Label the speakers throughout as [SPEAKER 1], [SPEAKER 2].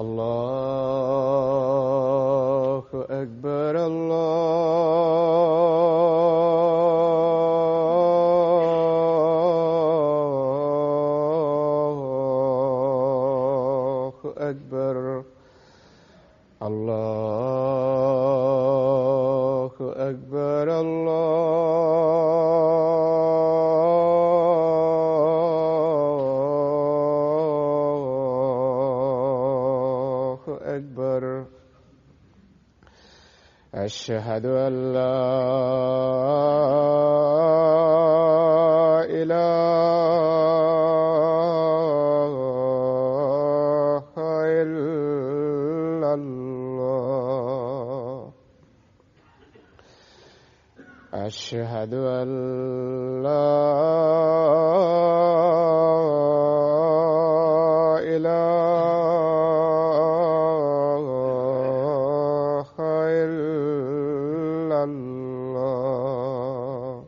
[SPEAKER 1] الله أكبر الله أكبر الله أكبر الله أكبر. أشهد أن لا إله إلا الله. أشهد أن لا إله إلا الله.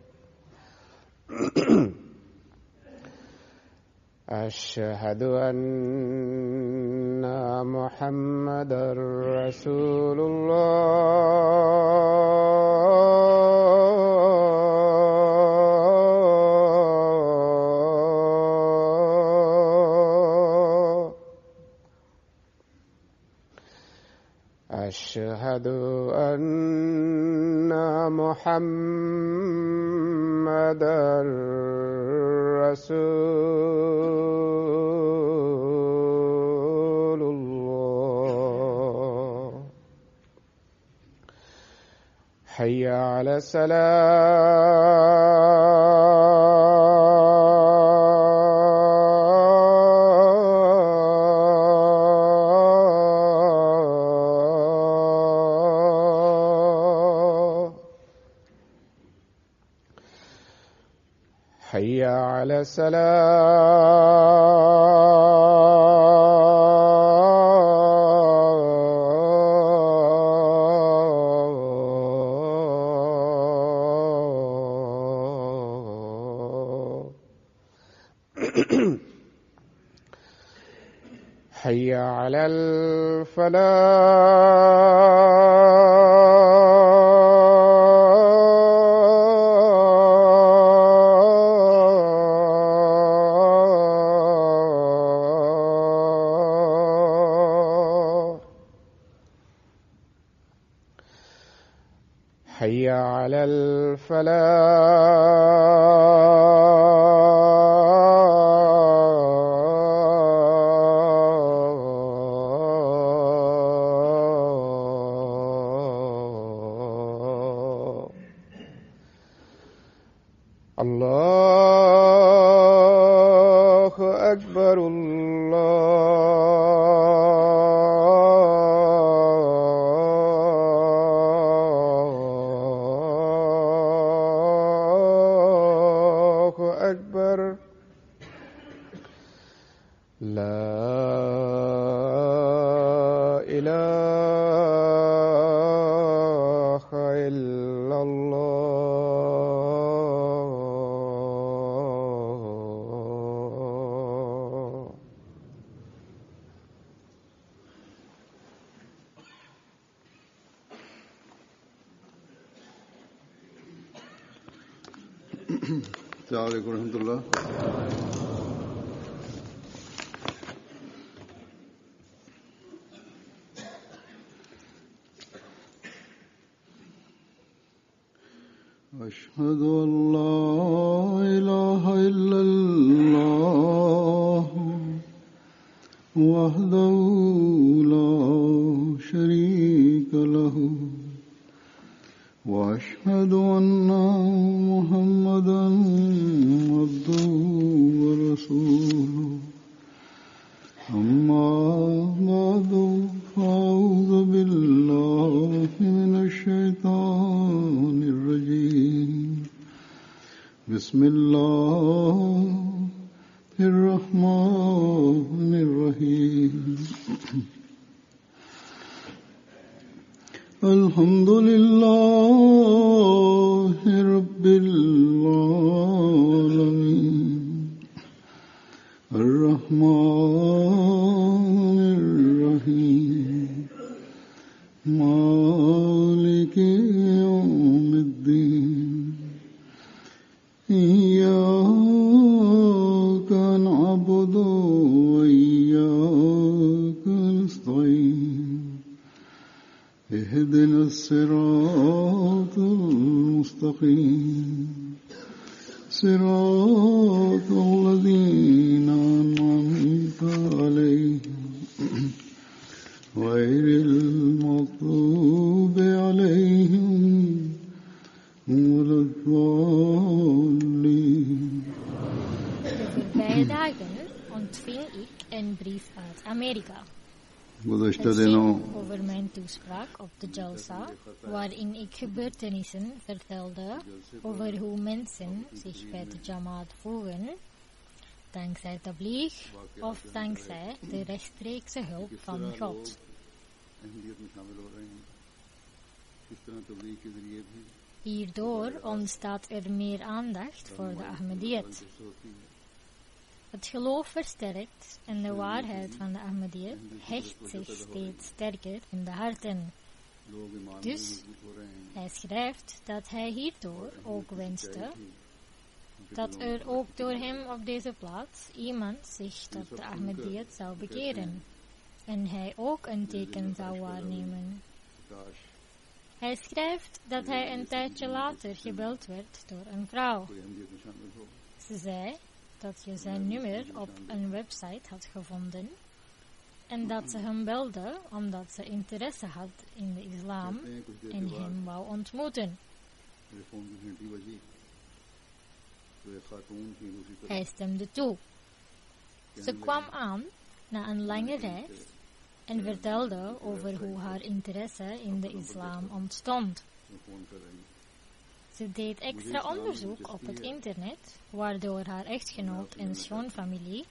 [SPEAKER 1] أشهد أن محمدًا رسول الله. أشهد أن محمدًا رسول الله. حي على الصلاة. حي على الصلاة. حي على الفلاح. حي على الفلاح. الله أكبر الله أكبر. لا إله إلا الله.
[SPEAKER 2] السلام عليكم ورحمة الله. أشهد أن لا إله إلا الله وحده لا شريك له وأشهد أن محمدًا عبده ورسوله. أما بعد فأعوذ بالله من الشيطان الرجيم. بسم الله الرحمن الرحيم. الحمد لله رب العالمين الرحمن الرحيم مالك يوم الدين إياك نعبد وإياك نستعين اهدنا الصراط المستقيم صراط الذين أنعمت عليهم غير المغضوب عليهم ولا الضالين.
[SPEAKER 3] De voorbije dagen ontving ik een brief uit Amerika.
[SPEAKER 2] गुज़श्ता
[SPEAKER 3] Het
[SPEAKER 2] दिनों
[SPEAKER 3] ging over mijn toespraak op de Jalsa, waarin ik gebeurtenissen vertelde over hoe mensen zich bij de Jamaat voegen, dankzij tabligh of dankzij de rechtstreekse hulp van God.
[SPEAKER 2] अहमियत में शामिल हो रहे हैं किस तरह तबलीग के जरिए भी
[SPEAKER 3] Hierdoor ontstaat er meer aandacht voor de Ahmadiyyat.
[SPEAKER 2] होती है
[SPEAKER 3] Het geloof versterkt en de waarheid van de Ahmadiyyat hecht zich steeds sterker in de harten.
[SPEAKER 2] लोग ईमान में
[SPEAKER 3] Dus
[SPEAKER 2] मजबूत हो रहे हैं
[SPEAKER 3] hij schrijft dat hij hierdoor ook wenste dat er ook door hem op deze plaats iemand zich tot de Ahmadiyyat zou bekeren en hij ook een teken zou waarnemen.
[SPEAKER 2] काश
[SPEAKER 3] Hij schrijft dat hij een tijdje later gebeld werd door een vrouw.
[SPEAKER 2] कोई अहमियत में शामिल हो
[SPEAKER 3] Ze zei dat je zijn nummer op een website had gevonden en dat ze hem belde omdat ze interesse had in de islam
[SPEAKER 2] कहते हैं कुछ देर
[SPEAKER 3] en
[SPEAKER 2] के बाद
[SPEAKER 3] hem wou ontmoeten.
[SPEAKER 2] मेरे फोन की घंटी बजी तो एक खातून की दूसरी तरफ
[SPEAKER 3] Hij stemde toe. Ze kwam aan na een lange reis en vertelde over hoe haar interesse in de islam ontstond.
[SPEAKER 2] में फोन कर रही
[SPEAKER 3] Ze deed extra onderzoek op het internet, waardoor haar echtgenoot en schoonfamilie,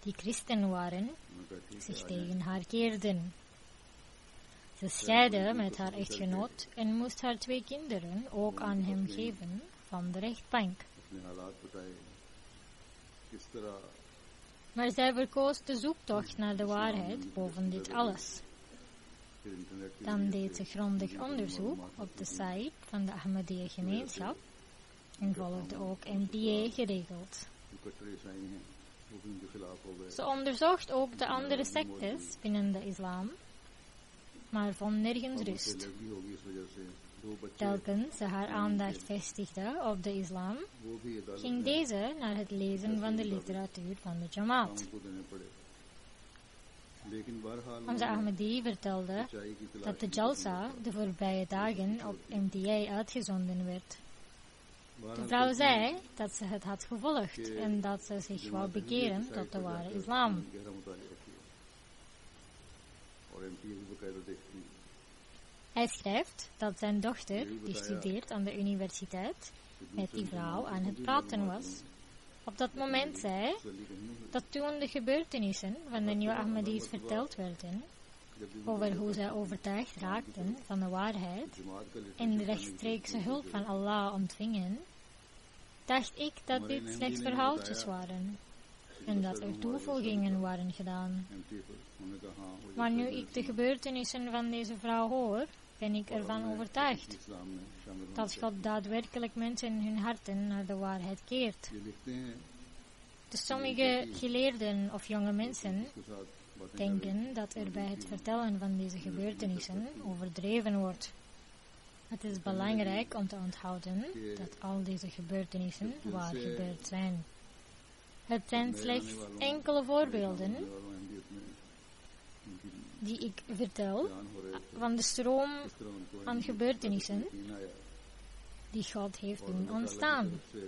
[SPEAKER 3] die christen waren,
[SPEAKER 2] मैं कहा ठीक
[SPEAKER 3] zich tegen haar keerden. Ze scheidde met haar echtgenoot en moest haar 2 kinderen ook aan hem geven van de rechtbank.
[SPEAKER 2] अपने हालात बताए किस तरह
[SPEAKER 3] Maar zij verkoos de zoektocht naar de waarheid boven dit alles.
[SPEAKER 2] फिर इंटरनेट के
[SPEAKER 3] Dan deed ze grondig onderzoek op de site van de Ahmadiyya gemeenschap en volgde ook MTA geregeld.
[SPEAKER 2] जो कट्टर ईसाई हैं वो भी उनके खिलाफ हो गए
[SPEAKER 3] Ze onderzocht ook de andere sectes binnen de islam, maar vond nergens
[SPEAKER 2] और उनसे
[SPEAKER 3] rust.
[SPEAKER 2] लड़की होगी इस वजह से 2 बच्चे
[SPEAKER 3] Telkens ze haar aandacht vestigde op de islam,
[SPEAKER 2] वो भी अदालत
[SPEAKER 3] ging deze naar het lezen van de literatuur van de Jamaat.
[SPEAKER 2] को देने पड़े लेकिन बहरहाल
[SPEAKER 3] Onze Ahmadi vertelde
[SPEAKER 2] सच्चाई की तलाश
[SPEAKER 3] dat de Jalsa de voorbije dagen op MTA uitgezonden werd. De vrouw zei dat ze het had gevolgd en dat ze zich wou bekeren tot de ware islam.
[SPEAKER 2] गहरा मुतालिया किया और एमपी भी बकायदा देखती है
[SPEAKER 3] Hij schrijft dat zijn dochter, die studeert aan de universiteit, met die vrouw aan het praten was. Op dat moment zei dat toen de gebeurtenissen van de nieuwe Ahmadis verteld werden, over hoe zij overtuigd raakten van de waarheid en de rechtstreekse hulp van Allah ontvingen, dacht ik dat dit slechts verhaaltjes waren en dat er toevoegingen waren gedaan.
[SPEAKER 2] MP पर उन्होंने कहा हाँ वो
[SPEAKER 3] Maar nu ik de gebeurtenissen van deze vrouw hoor, ben ik ervan overtuigd
[SPEAKER 2] इस्लाम में शामिल होना
[SPEAKER 3] dat God daadwerkelijk mensen hun harten naar de waarheid keert.
[SPEAKER 2] ये लिखते हैं
[SPEAKER 3] Dus sommige geleerden of jonge mensen
[SPEAKER 2] उसके साथ बातें
[SPEAKER 3] denken dat er bij het vertellen van deze gebeurtenissen overdreven wordt. Het is belangrijk om te onthouden dat al deze gebeurtenissen waar gebeurd zijn. Het zijn slechts enkele voorbeelden
[SPEAKER 2] करने वालों अहमियत में उनकी
[SPEAKER 3] die ik vertel
[SPEAKER 2] जान हो रहे थे
[SPEAKER 3] van de stroom
[SPEAKER 2] इस तरह उनको
[SPEAKER 3] aan gebeurtenissen
[SPEAKER 2] यकीन आया
[SPEAKER 3] die God heeft doen ontstaan.
[SPEAKER 2] से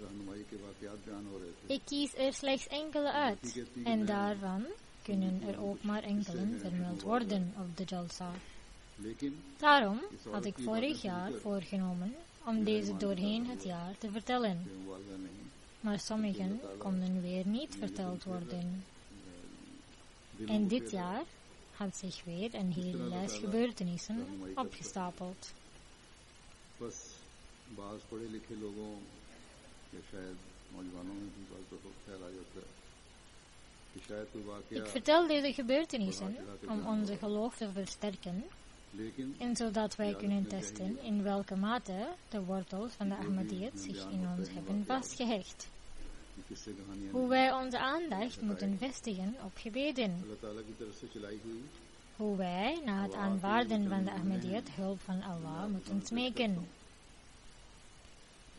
[SPEAKER 2] रहनुमाई के वाकयात बयान हो रहे थे
[SPEAKER 3] Ik kies er slechts enkele uit en daarvan kunnen er ook maar enkelen vermeld worden op de Jalsa.
[SPEAKER 2] लेकिन
[SPEAKER 3] Daarom had ik vorig jaar voorgenomen om deze doorheen het jaar te vertellen,
[SPEAKER 2] ये वालदा नहीं
[SPEAKER 3] maar sommigen konden weer niet verteld worden.
[SPEAKER 2] दिलों
[SPEAKER 3] En
[SPEAKER 2] को
[SPEAKER 3] dit
[SPEAKER 2] फिर
[SPEAKER 3] jaar had zich weer een hele lijst gebeurtenissen opgestapeld.
[SPEAKER 2] बस बाज पढ़े लिखे लोगों या शायद नौजवानों में भी बात तो ख्याल आ जाता है कि शायद कोई
[SPEAKER 3] Ik
[SPEAKER 2] वाकया
[SPEAKER 3] vertel deze gebeurtenissen om onze geloof te versterken
[SPEAKER 2] लेकिन
[SPEAKER 3] En zodat wij kunnen testen in welke mate de wortels van de Ahmadiyyat zich in ons hebben vastgehecht.
[SPEAKER 2] ये किस्से कहानियां
[SPEAKER 3] Hoe wij onze aandacht moeten vestigen op gebeden.
[SPEAKER 2] अल्लाह ताला की तरफ से चलाई हुई
[SPEAKER 3] Hoe wij na het aanvaarden van de Ahmadiyyat hulp van Allah moeten smeken.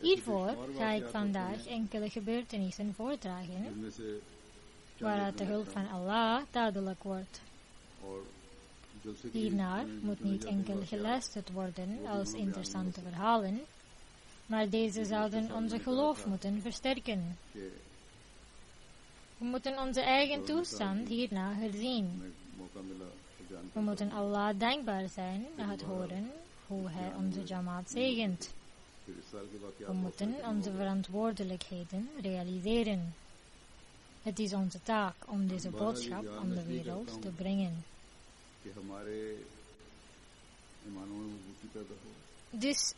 [SPEAKER 3] Hiervoor ga ik vandaag enkele gebeurtenissen voordragen
[SPEAKER 2] जिनमें से
[SPEAKER 3] waaruit de hulp van Allah duidelijk wordt.
[SPEAKER 2] और जलसे की
[SPEAKER 3] Hiernaar moet niet enkel geluisterd worden als interessante verhalen, maar deze zouden onze geloof moeten versterken.
[SPEAKER 2] के
[SPEAKER 3] We moeten onze eigen toestand hierna herzien.
[SPEAKER 2] हमें मौका मिला तो बयान
[SPEAKER 3] We moeten Allah dankbaar zijn na het horen hoe Hij onze jamaat zegent.
[SPEAKER 2] फिर इस साल के वाकया
[SPEAKER 3] We moeten onze verantwoordelijkheden realiseren. Het is onze taak om deze boodschap aan de wereld te brengen.
[SPEAKER 2] कि हमारे ईमानों में मजबूती पैदा हो
[SPEAKER 3] Dus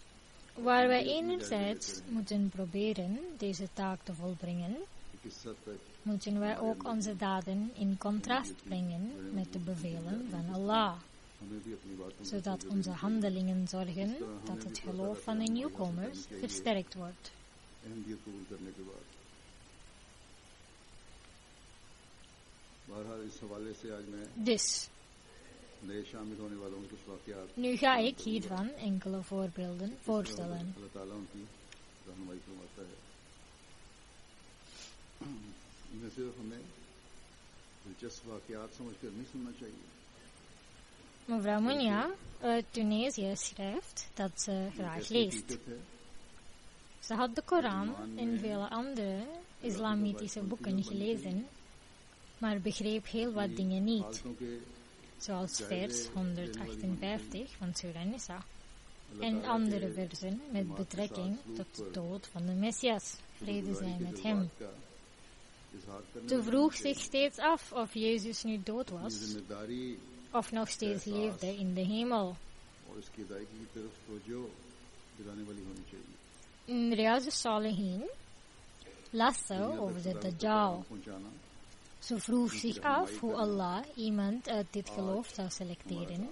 [SPEAKER 3] waar wij enerzijds moeten proberen deze taak te volbrengen,
[SPEAKER 2] कि किस हद तक
[SPEAKER 3] moeten wij ook onze daden in contrast brengen met de bevelen van Allah,
[SPEAKER 2] हमें भी अपनी बातों
[SPEAKER 3] zodat onze handelingen zorgen dat het geloof van de nieuwkomers versterkt wordt.
[SPEAKER 2] अहमियत कबूल करने के बाद बहरहाल इस हवाले से आज मैं
[SPEAKER 3] Dus,
[SPEAKER 2] नए शामिल होने वालों के कुछ वाकयात
[SPEAKER 3] nu ga ik hiervan enkele voorbeelden voorstellen.
[SPEAKER 2] अल्लाह ताला उनकी रहनुमाई फरमाता है इनमें सिर्फ हमें दिलचस्प वाकयात समझकर नहीं सुनना चाहिए
[SPEAKER 3] Mevrouw Munia uit Tunesië schrijft dat ze graag leest.
[SPEAKER 2] हकीकत है
[SPEAKER 3] Ze had de Koran en vele andere islamitische boeken gelezen, maar begreep heel wat dingen niet,
[SPEAKER 2] फालतों के
[SPEAKER 3] zoals vers 158 van Surah Nisa en andere versen met betrekking tot de dood van de Messias, vrede zij met hem.
[SPEAKER 2] का इजहार करने
[SPEAKER 3] Ze vroeg zich steeds af of Jezus nu dood
[SPEAKER 2] की
[SPEAKER 3] was
[SPEAKER 2] जिम्मेदारी
[SPEAKER 3] of nog steeds leefde in de hemel.
[SPEAKER 2] और इसकी अदायगी की तरफ तवज्जो दिलाने वाली होनी चाहिए
[SPEAKER 3] In Riyaz al-Salihin las ze over de Dajjal.
[SPEAKER 2] पहुंचाना
[SPEAKER 3] Ze vroeg zich af hoe Allah iemand uit dit geloof zou selecteren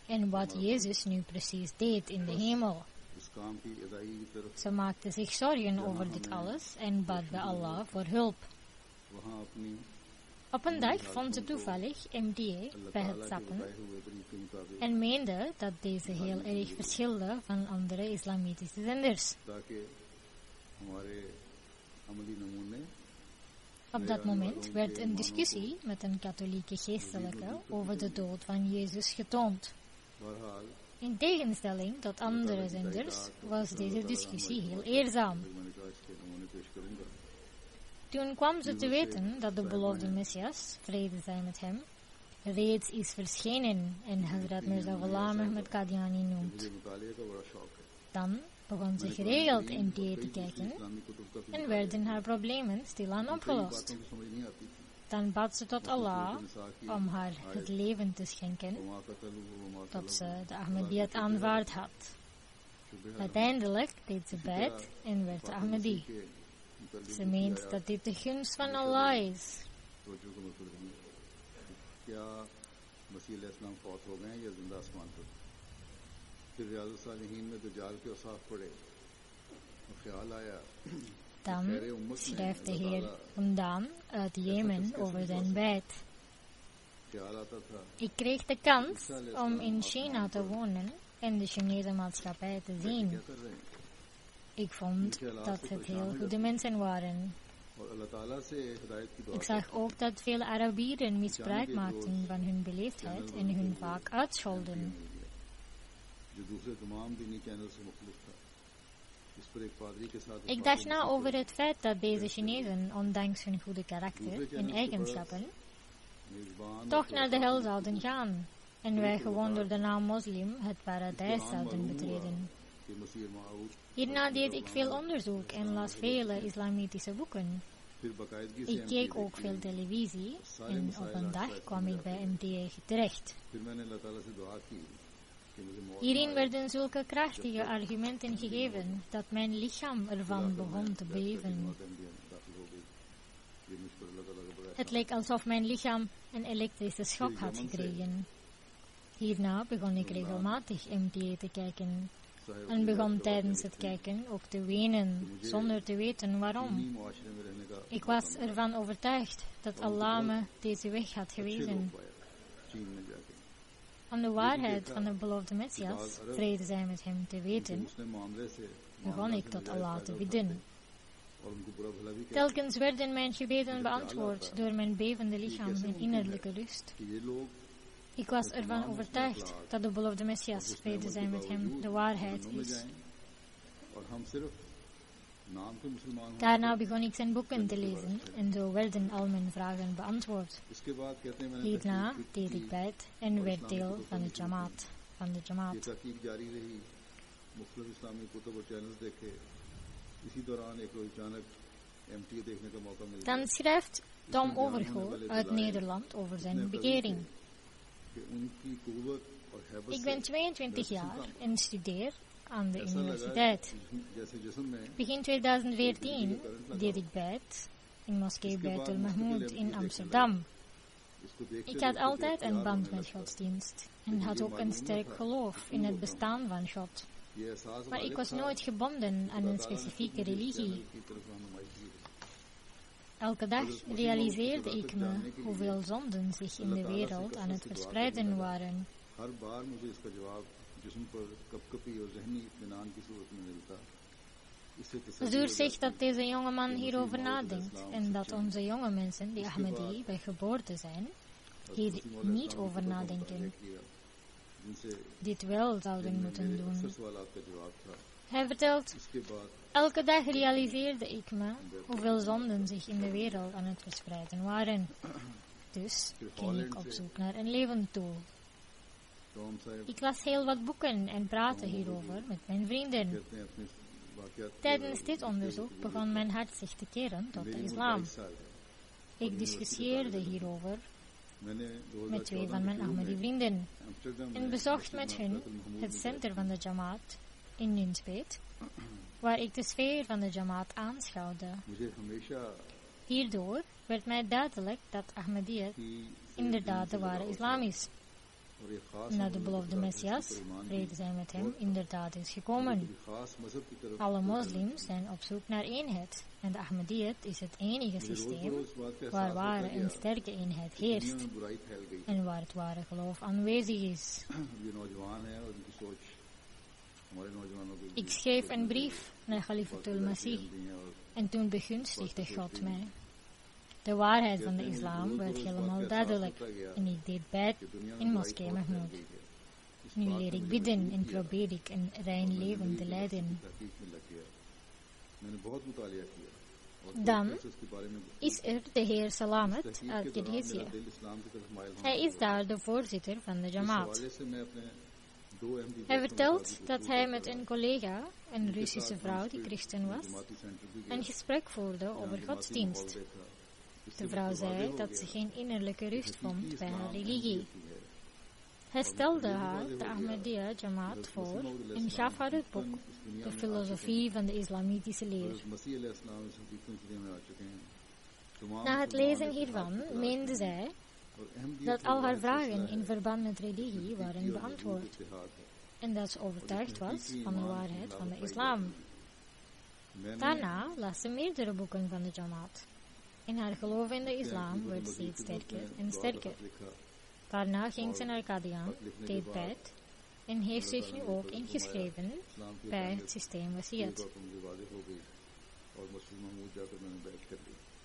[SPEAKER 3] en wat Jezus nu precies deed in de hemel.
[SPEAKER 2] इस काम की अदायगी की तरफ
[SPEAKER 3] Ze maakte zich zorgen over dit alles en bad bij Allah voor hulp.
[SPEAKER 2] वहाँ अपनी
[SPEAKER 3] Op een dag vond ze toevallig MTA
[SPEAKER 2] अल्लाह
[SPEAKER 3] bij het
[SPEAKER 2] ताला के
[SPEAKER 3] zappen
[SPEAKER 2] बताए हुए तरीके के मुताबिक
[SPEAKER 3] en meende dat deze heel erg verschilde van andere islamitische zenders.
[SPEAKER 2] ताकि हमारे अमली नमूने
[SPEAKER 3] Op dat moment werd een discussie met een katholieke geestelijke over de dood van Jezus getoond.
[SPEAKER 2] बहरहाल
[SPEAKER 3] In tegenstelling tot andere zenders was deze discussie heel eerzaam.
[SPEAKER 2] मैंने कहा इसके नमूने पेश करूंगा
[SPEAKER 3] Toen kwam ze te weten dat de beloofde Messias, vrede zij met hem, reeds is verschenen en Hazrat Mirza Ghulam Ahmad Qadiani noemt.
[SPEAKER 2] मुझे मुताले का बड़ा शौक है
[SPEAKER 3] Dan begon ze geregeld MTA te kijken
[SPEAKER 2] इस्लामी कुतुब का
[SPEAKER 3] en werden haar problemen stilaan opgelost.
[SPEAKER 2] बातों की समझ नहीं आती थी
[SPEAKER 3] Dan bad ze tot Allah om haar het leven te schenken
[SPEAKER 2] वहाँ का तलु वहाँ
[SPEAKER 3] tot ze de Ahmadiyyat aanvaard had. Uiteindelijk deed ze bed en werd Ahmadi. Ze meent dat dit de gunst van Allah is.
[SPEAKER 2] तवज्जो को मसरूफ नहीं क्या मसीह अलैहिस्सलाम फौत हो गए या जिंदा आसमान पर फिर रियाज़ सालिहीन में दज्जाल के औसाफ पड़े और ख्याल आया
[SPEAKER 3] Dan schrijft de heer Hamdan uit Jemen over zijn bed.
[SPEAKER 2] ख्याल आता था
[SPEAKER 3] Ik kreeg de kans om in China te wonen en de Chinese maatschappij te zien.
[SPEAKER 2] क्या कर रहे हैं
[SPEAKER 3] Ik vond dat het heel goede mensen waren.
[SPEAKER 2] और अल्लाह ताला से हिदायत की दुआ
[SPEAKER 3] Ik zag ook dat veel Arabieren misbruik maakten van hun beleefdheid en hun vaak uitscholden.
[SPEAKER 2] जो दूसरे तमाम दीनी चैनल से मुख्तलिफ था इस पर एक पादरी के साथ
[SPEAKER 3] Ik dacht na over het feit dat deze Chinezen, ondanks hun goede karakter en eigenschappen,
[SPEAKER 2] मेजबान
[SPEAKER 3] toch naar de hel zouden gaan en wij gewoon door de naam moslim het paradijs zouden betreden.
[SPEAKER 2] के मसीह माऊद
[SPEAKER 3] Hierna deed ik veel onderzoek en las vele islamitische boeken.
[SPEAKER 2] फिर बाकायदगी से
[SPEAKER 3] Ik keek ook veel televisie en op een dag kwam ik bij MTA terecht.
[SPEAKER 2] फिर मैंने अल्लाह ताला से दुआ की कि मुझे मौत
[SPEAKER 3] Hierin werden zulke krachtige argumenten gegeven dat mijn lichaam ervan begon te beven.
[SPEAKER 2] दाखिल हो गई ये मुझ पर अल्लाह ताला का बड़ा
[SPEAKER 3] Het leek alsof mijn lichaam een elektrische schok had gekregen. Hierna begon ik regelmatig MTA te kijken en begon tijdens het kijken ook te wenen, zonder te weten waarom. Ik was ervan overtuigd dat Allah me deze weg had gewezen. Om de waarheid van de beloofde Messias, vrede zij met hem, te weten, begon ik tot Allah te bidden. Telkens werden mijn gebeden beantwoord door mijn bevende lichaam en innerlijke rust. Ik was ervan overtuigd dat de beloofde Messias, vrede zij met hem, de waarheid is. Daarna begon ik zijn boeken te lezen en zo werden al mijn vragen beantwoord. Hierna deed ik bijt en werd deel van de Jamaat. Dan schrijft Tom Overgo uit Nederland over zijn bekering. Ik ben 22 jaar en studeer aan de universiteit. Begin 2014 deed ik bijt in moskee Baitul Mahmoud in Amsterdam. Ik had altijd een band met godsdienst en had ook een sterk geloof in het bestaan van God. Maar ik was nooit gebonden aan een specifieke religie. Elke dag realiseerde ik me hoeveel zonden zich in de wereld aan het verspreiden waren. Zuur zegt dat deze jongeman hierover nadenkt en dat onze jonge mensen die Ahmadi bij geboorte zijn, hier niet over nadenken. Dit wel zouden moeten doen. Hij vertelt, elke dag realiseerde ik me hoeveel zonden zich in de wereld aan het verspreiden waren. Dus ging ik op zoek naar een leven toe. Ik las heel wat boeken en praatte hierover met mijn vrienden. Tijdens dit onderzoek begon mijn hart zich te keren tot de islam. Ik discussieerde hierover met 2 van mijn Ahmadi vrienden en bezocht met hun het center van de Jamaat in Nunspeet, waar ik de sfeer van de Jamaat aanschouwde. Hierdoor werd mij duidelijk dat Ahmadiyyat inderdaad de ware islam is. Dat de beloofde Messias, vrede zij met hem, inderdaad is gekomen. Alle moslims zijn op zoek naar eenheid en de Ahmadiyyat is het enige systeem waar ware en sterke eenheid heerst en waar het ware geloof aanwezig is. Ik schreef een brief naar Khalifatul Masih en toen begunstigde God mij. De waarheid van de islam werd helemaal duidelijk en ik deed bijt in moskee Mahmoud. Nu leer ik bidden en probeer ik een rein leven te leiden. Dan is er de heer Salamat uit Kirgizië. Hij is daar de voorzitter van de Jamaat. Hij vertelt dat hij met een collega, een Russische vrouw die christen was, een gesprek voerde over godsdienst. De vrouw zei dat ze geen innerlijke rust vond bij haar religie. Hij stelde haar de Ahmadiyya Jamaat voor en gaf haar het boek, de filosofie van de islamitische leer. Na het lezen hiervan meende zij dat al haar vragen in verband met religie waren beantwoord en dat ze overtuigd was van de waarheid van de islam. Daarna las ze meerdere boeken van de Jamaat. En haar geloof in de islam werd steeds sterker en sterker. Daarna ging ze naar Qadian, deed bijt en heeft zich nu ook ingeschreven bij het systeem Wasiyat.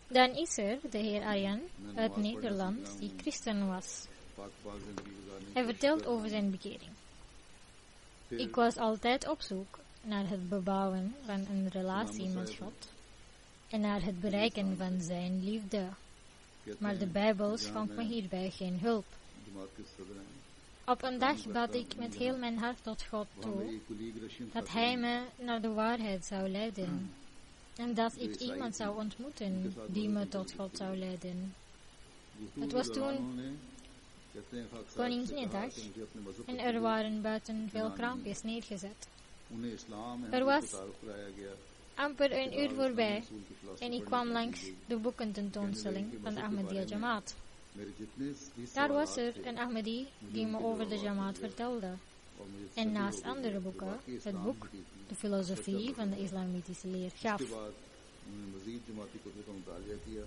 [SPEAKER 3] Dan is er de heer Arjan uit Nederland die christen was. Hij vertelt over zijn bekering. Ik was altijd op zoek naar het bebouwen van een relatie met God en naar het bereiken van zijn liefde. Maar de Bijbel schonk me hierbij geen hulp. Op een dag bad ik met heel mijn hart tot God toe dat Hij me naar de waarheid zou leiden en dat ik iemand zou ontmoeten die me tot God zou leiden. Het was toen Koninginnedag en er waren buiten veel kraampjes neergezet. Er was amper een uur voorbij en ik kwam langs de boekententoonstelling van de Ahmadiyya Jamaat.
[SPEAKER 2] मेरे जितने भी
[SPEAKER 3] Daar was
[SPEAKER 2] सवालात
[SPEAKER 3] er
[SPEAKER 2] थे
[SPEAKER 3] een Ahmadi die me over de Jamaat vertelde.
[SPEAKER 2] और मुझे
[SPEAKER 3] En
[SPEAKER 2] तसल्ली
[SPEAKER 3] naast
[SPEAKER 2] हो गई
[SPEAKER 3] andere
[SPEAKER 2] कि
[SPEAKER 3] boeken
[SPEAKER 2] वाकई
[SPEAKER 3] het
[SPEAKER 2] इस्लाम
[SPEAKER 3] boek
[SPEAKER 2] की थी।
[SPEAKER 3] De filosofie van de islamitische leer gaf.
[SPEAKER 2] उसके बाद उन्होंने मजीद जमाती कुतुब का मुतालिया किया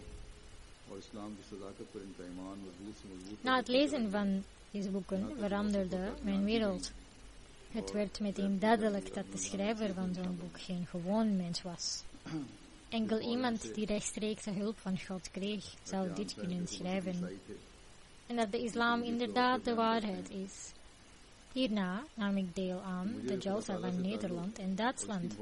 [SPEAKER 2] और इस्लाम की सदाकत पर इनका ईमान मजबूत से मजबूत
[SPEAKER 3] Na het lezen van deze boeken veranderde mijn wereld. Het werd meteen duidelijk dat de schrijver van zo'n boek geen gewoon mens was. Enkel iemand die rechtstreeks de hulp van God kreeg, zou dit kunnen schrijven. En dat de islam inderdaad de waarheid is. Hierna nam ik deel aan de Jalsa van Nederland en Duitsland.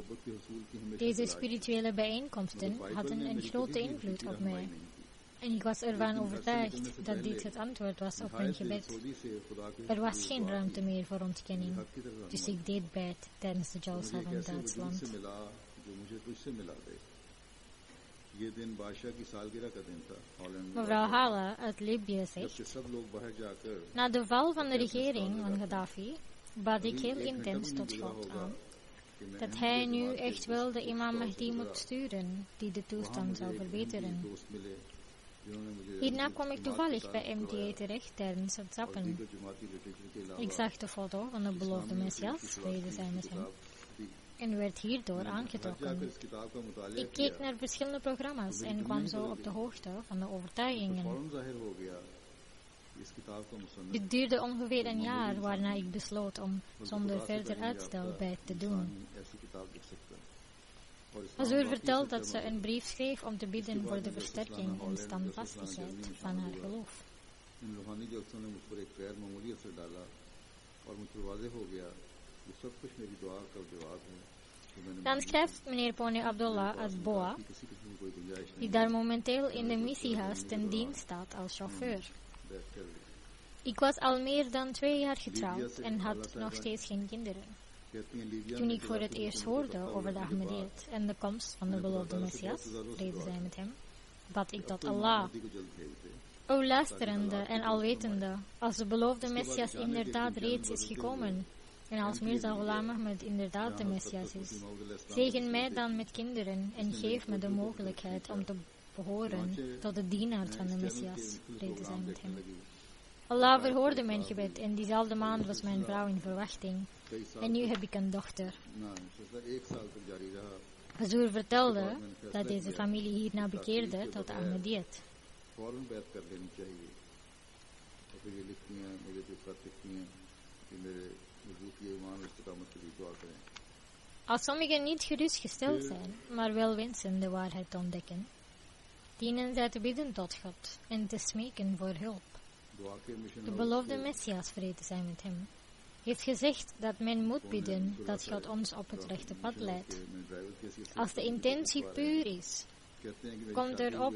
[SPEAKER 3] Deze spirituele bijeenkomsten hadden een grote invloed op mij. En ik was ervan overtuigd dat dit het antwoord was op mijn gebed. Er was geen ruimte meer voor ontkenning. Dus ik deed beet tijdens de Jalsa van Duitsland.
[SPEAKER 2] ये दिन बादशाह की सालगिरह का दिन था हॉलैंड में
[SPEAKER 3] Mevrouw Hala uit Libië zegt,
[SPEAKER 2] जबकि सब लोग बाहर जाकर
[SPEAKER 3] na de val van de regering van Gaddafi bad ik heel intens tot God aan dat hij nu echt wel de imam Mahdi moet sturen die de toestand zou verbeteren.
[SPEAKER 2] दोस्त मिले जिन्होंने मुझे
[SPEAKER 3] Hierna kwam ik toevallig bij MTA terecht tijdens het zappen.
[SPEAKER 2] जमाती लिटरेचर के अलावा
[SPEAKER 3] Ik zag de foto van de beloofde Messias, vrede zij met hem, en werd hierdoor
[SPEAKER 2] जाकर
[SPEAKER 3] aangetrokken.
[SPEAKER 2] इस किताब का मुतालिया
[SPEAKER 3] Ik keek naar verschillende programma's en kwam zo op de hoogte van de overtuigingen.
[SPEAKER 2] फौरन जाहिर हो गया इस किताब का मुसन्निफ
[SPEAKER 3] Dit duurde ongeveer een jaar, waarna ik besloot om zonder verder uitstel bij te doen.
[SPEAKER 2] ऐसी किताब लिख सकता है और इस्लाम
[SPEAKER 3] Azur vertelt dat ze een brief schreef om te bidden voor de versterking en standvastigheid van haar geloof.
[SPEAKER 2] इन रूहानी जलसों ने मुझ पर एक गैर मामूली असर डाला और मुझ पर वाज़ेह हो गया ये सब कुछ मेरी दुआ का जवाब है कि मैंने
[SPEAKER 3] Dan schrijft meneer Pone Abdullah uit Boa,
[SPEAKER 2] किसी किस्म की कोई गुंजाइश
[SPEAKER 3] die
[SPEAKER 2] नहीं
[SPEAKER 3] daar momenteel in de missiehuis ten dienst staat als chauffeur.
[SPEAKER 2] बैठ कर ली
[SPEAKER 3] Ik was al meer dan 2 jaar getrouwd en had nog steeds geen kinderen.
[SPEAKER 2] कहती हैं Libya
[SPEAKER 3] Toen ik voor het eerst hoorde over de Ahmadiyyat en de komst van de beloofde Messias, vrede zij met hem, bad ik tot Allah.
[SPEAKER 2] को जल्द भेजते
[SPEAKER 3] O luisterende en alwetende, als de beloofde Messias inderdaad reeds is gekomen, en als Mirza Ghulam Ahmed inderdaad de Messias is, zegen mij dan met kinderen en geef me de mogelijkheid om te behoren tot de dienaar van de Messias, vrede zij met hem. Allah verhoorde mijn gebed en diezelfde maand was mijn vrouw in verwachting. En nu heb ik een dochter.
[SPEAKER 2] ना सिलसिला 1 साल तक जारी रहा
[SPEAKER 3] Hazur vertelde dat deze familie hierna bekeerde tot de Ahmadiyyat.
[SPEAKER 2] फौरन बैत कर लेनी चाहिए और फिर ये लिखती हैं मुझे जो खत लिखती हैं कि मेरे मजबूत ये ईमान और इस्तिकामत के लिए दुआ करें
[SPEAKER 3] Als sommigen niet gerustgesteld zijn, maar wel wensen de waarheid te ontdekken, dienen zij te bidden tot God en te smeken voor hulp.
[SPEAKER 2] दुआ के mission
[SPEAKER 3] De beloofde Messias, vrede zij met hem, heeft gezegd dat men moet bidden dat God ons op het rechte pad leidt. Als de intentie puur is, komt er op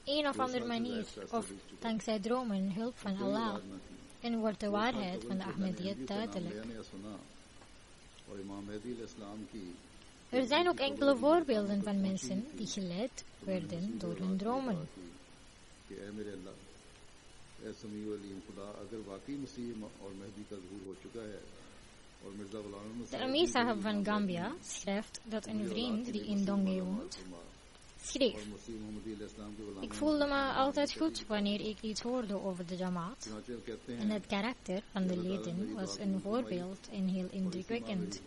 [SPEAKER 3] een of andere manier, of dankzij dromen, hulp van Allah, en wordt de waarheid van de Ahmadiyyat duidelijk.
[SPEAKER 2] और इमाम मेहदी अलैहिस्सलाम की
[SPEAKER 3] Er zijn ook enkele voorbeelden van mensen die geleid werden door hun dromen.
[SPEAKER 2] कि ऐ मेरे अल्लाह ऐ समीउ अलीम खुदा अगर वाकई मसीह और मेहदी का ज़हूर हो चुका है और मिर्ज़ा गुलाम Ahmad
[SPEAKER 3] De Amir Sahib van Gambia schrijft dat een vriend die in Donghae woont, schreef:
[SPEAKER 2] और मसीह मोहम्मदी अलैहिस्सलाम के गुलाम
[SPEAKER 3] Ik voelde me altijd goed wanneer ik iets hoorde over de Jamaat.
[SPEAKER 2] चुनाचे कहते हैं
[SPEAKER 3] En het karakter van de leden was een voorbeeld en heel indrukwekkend.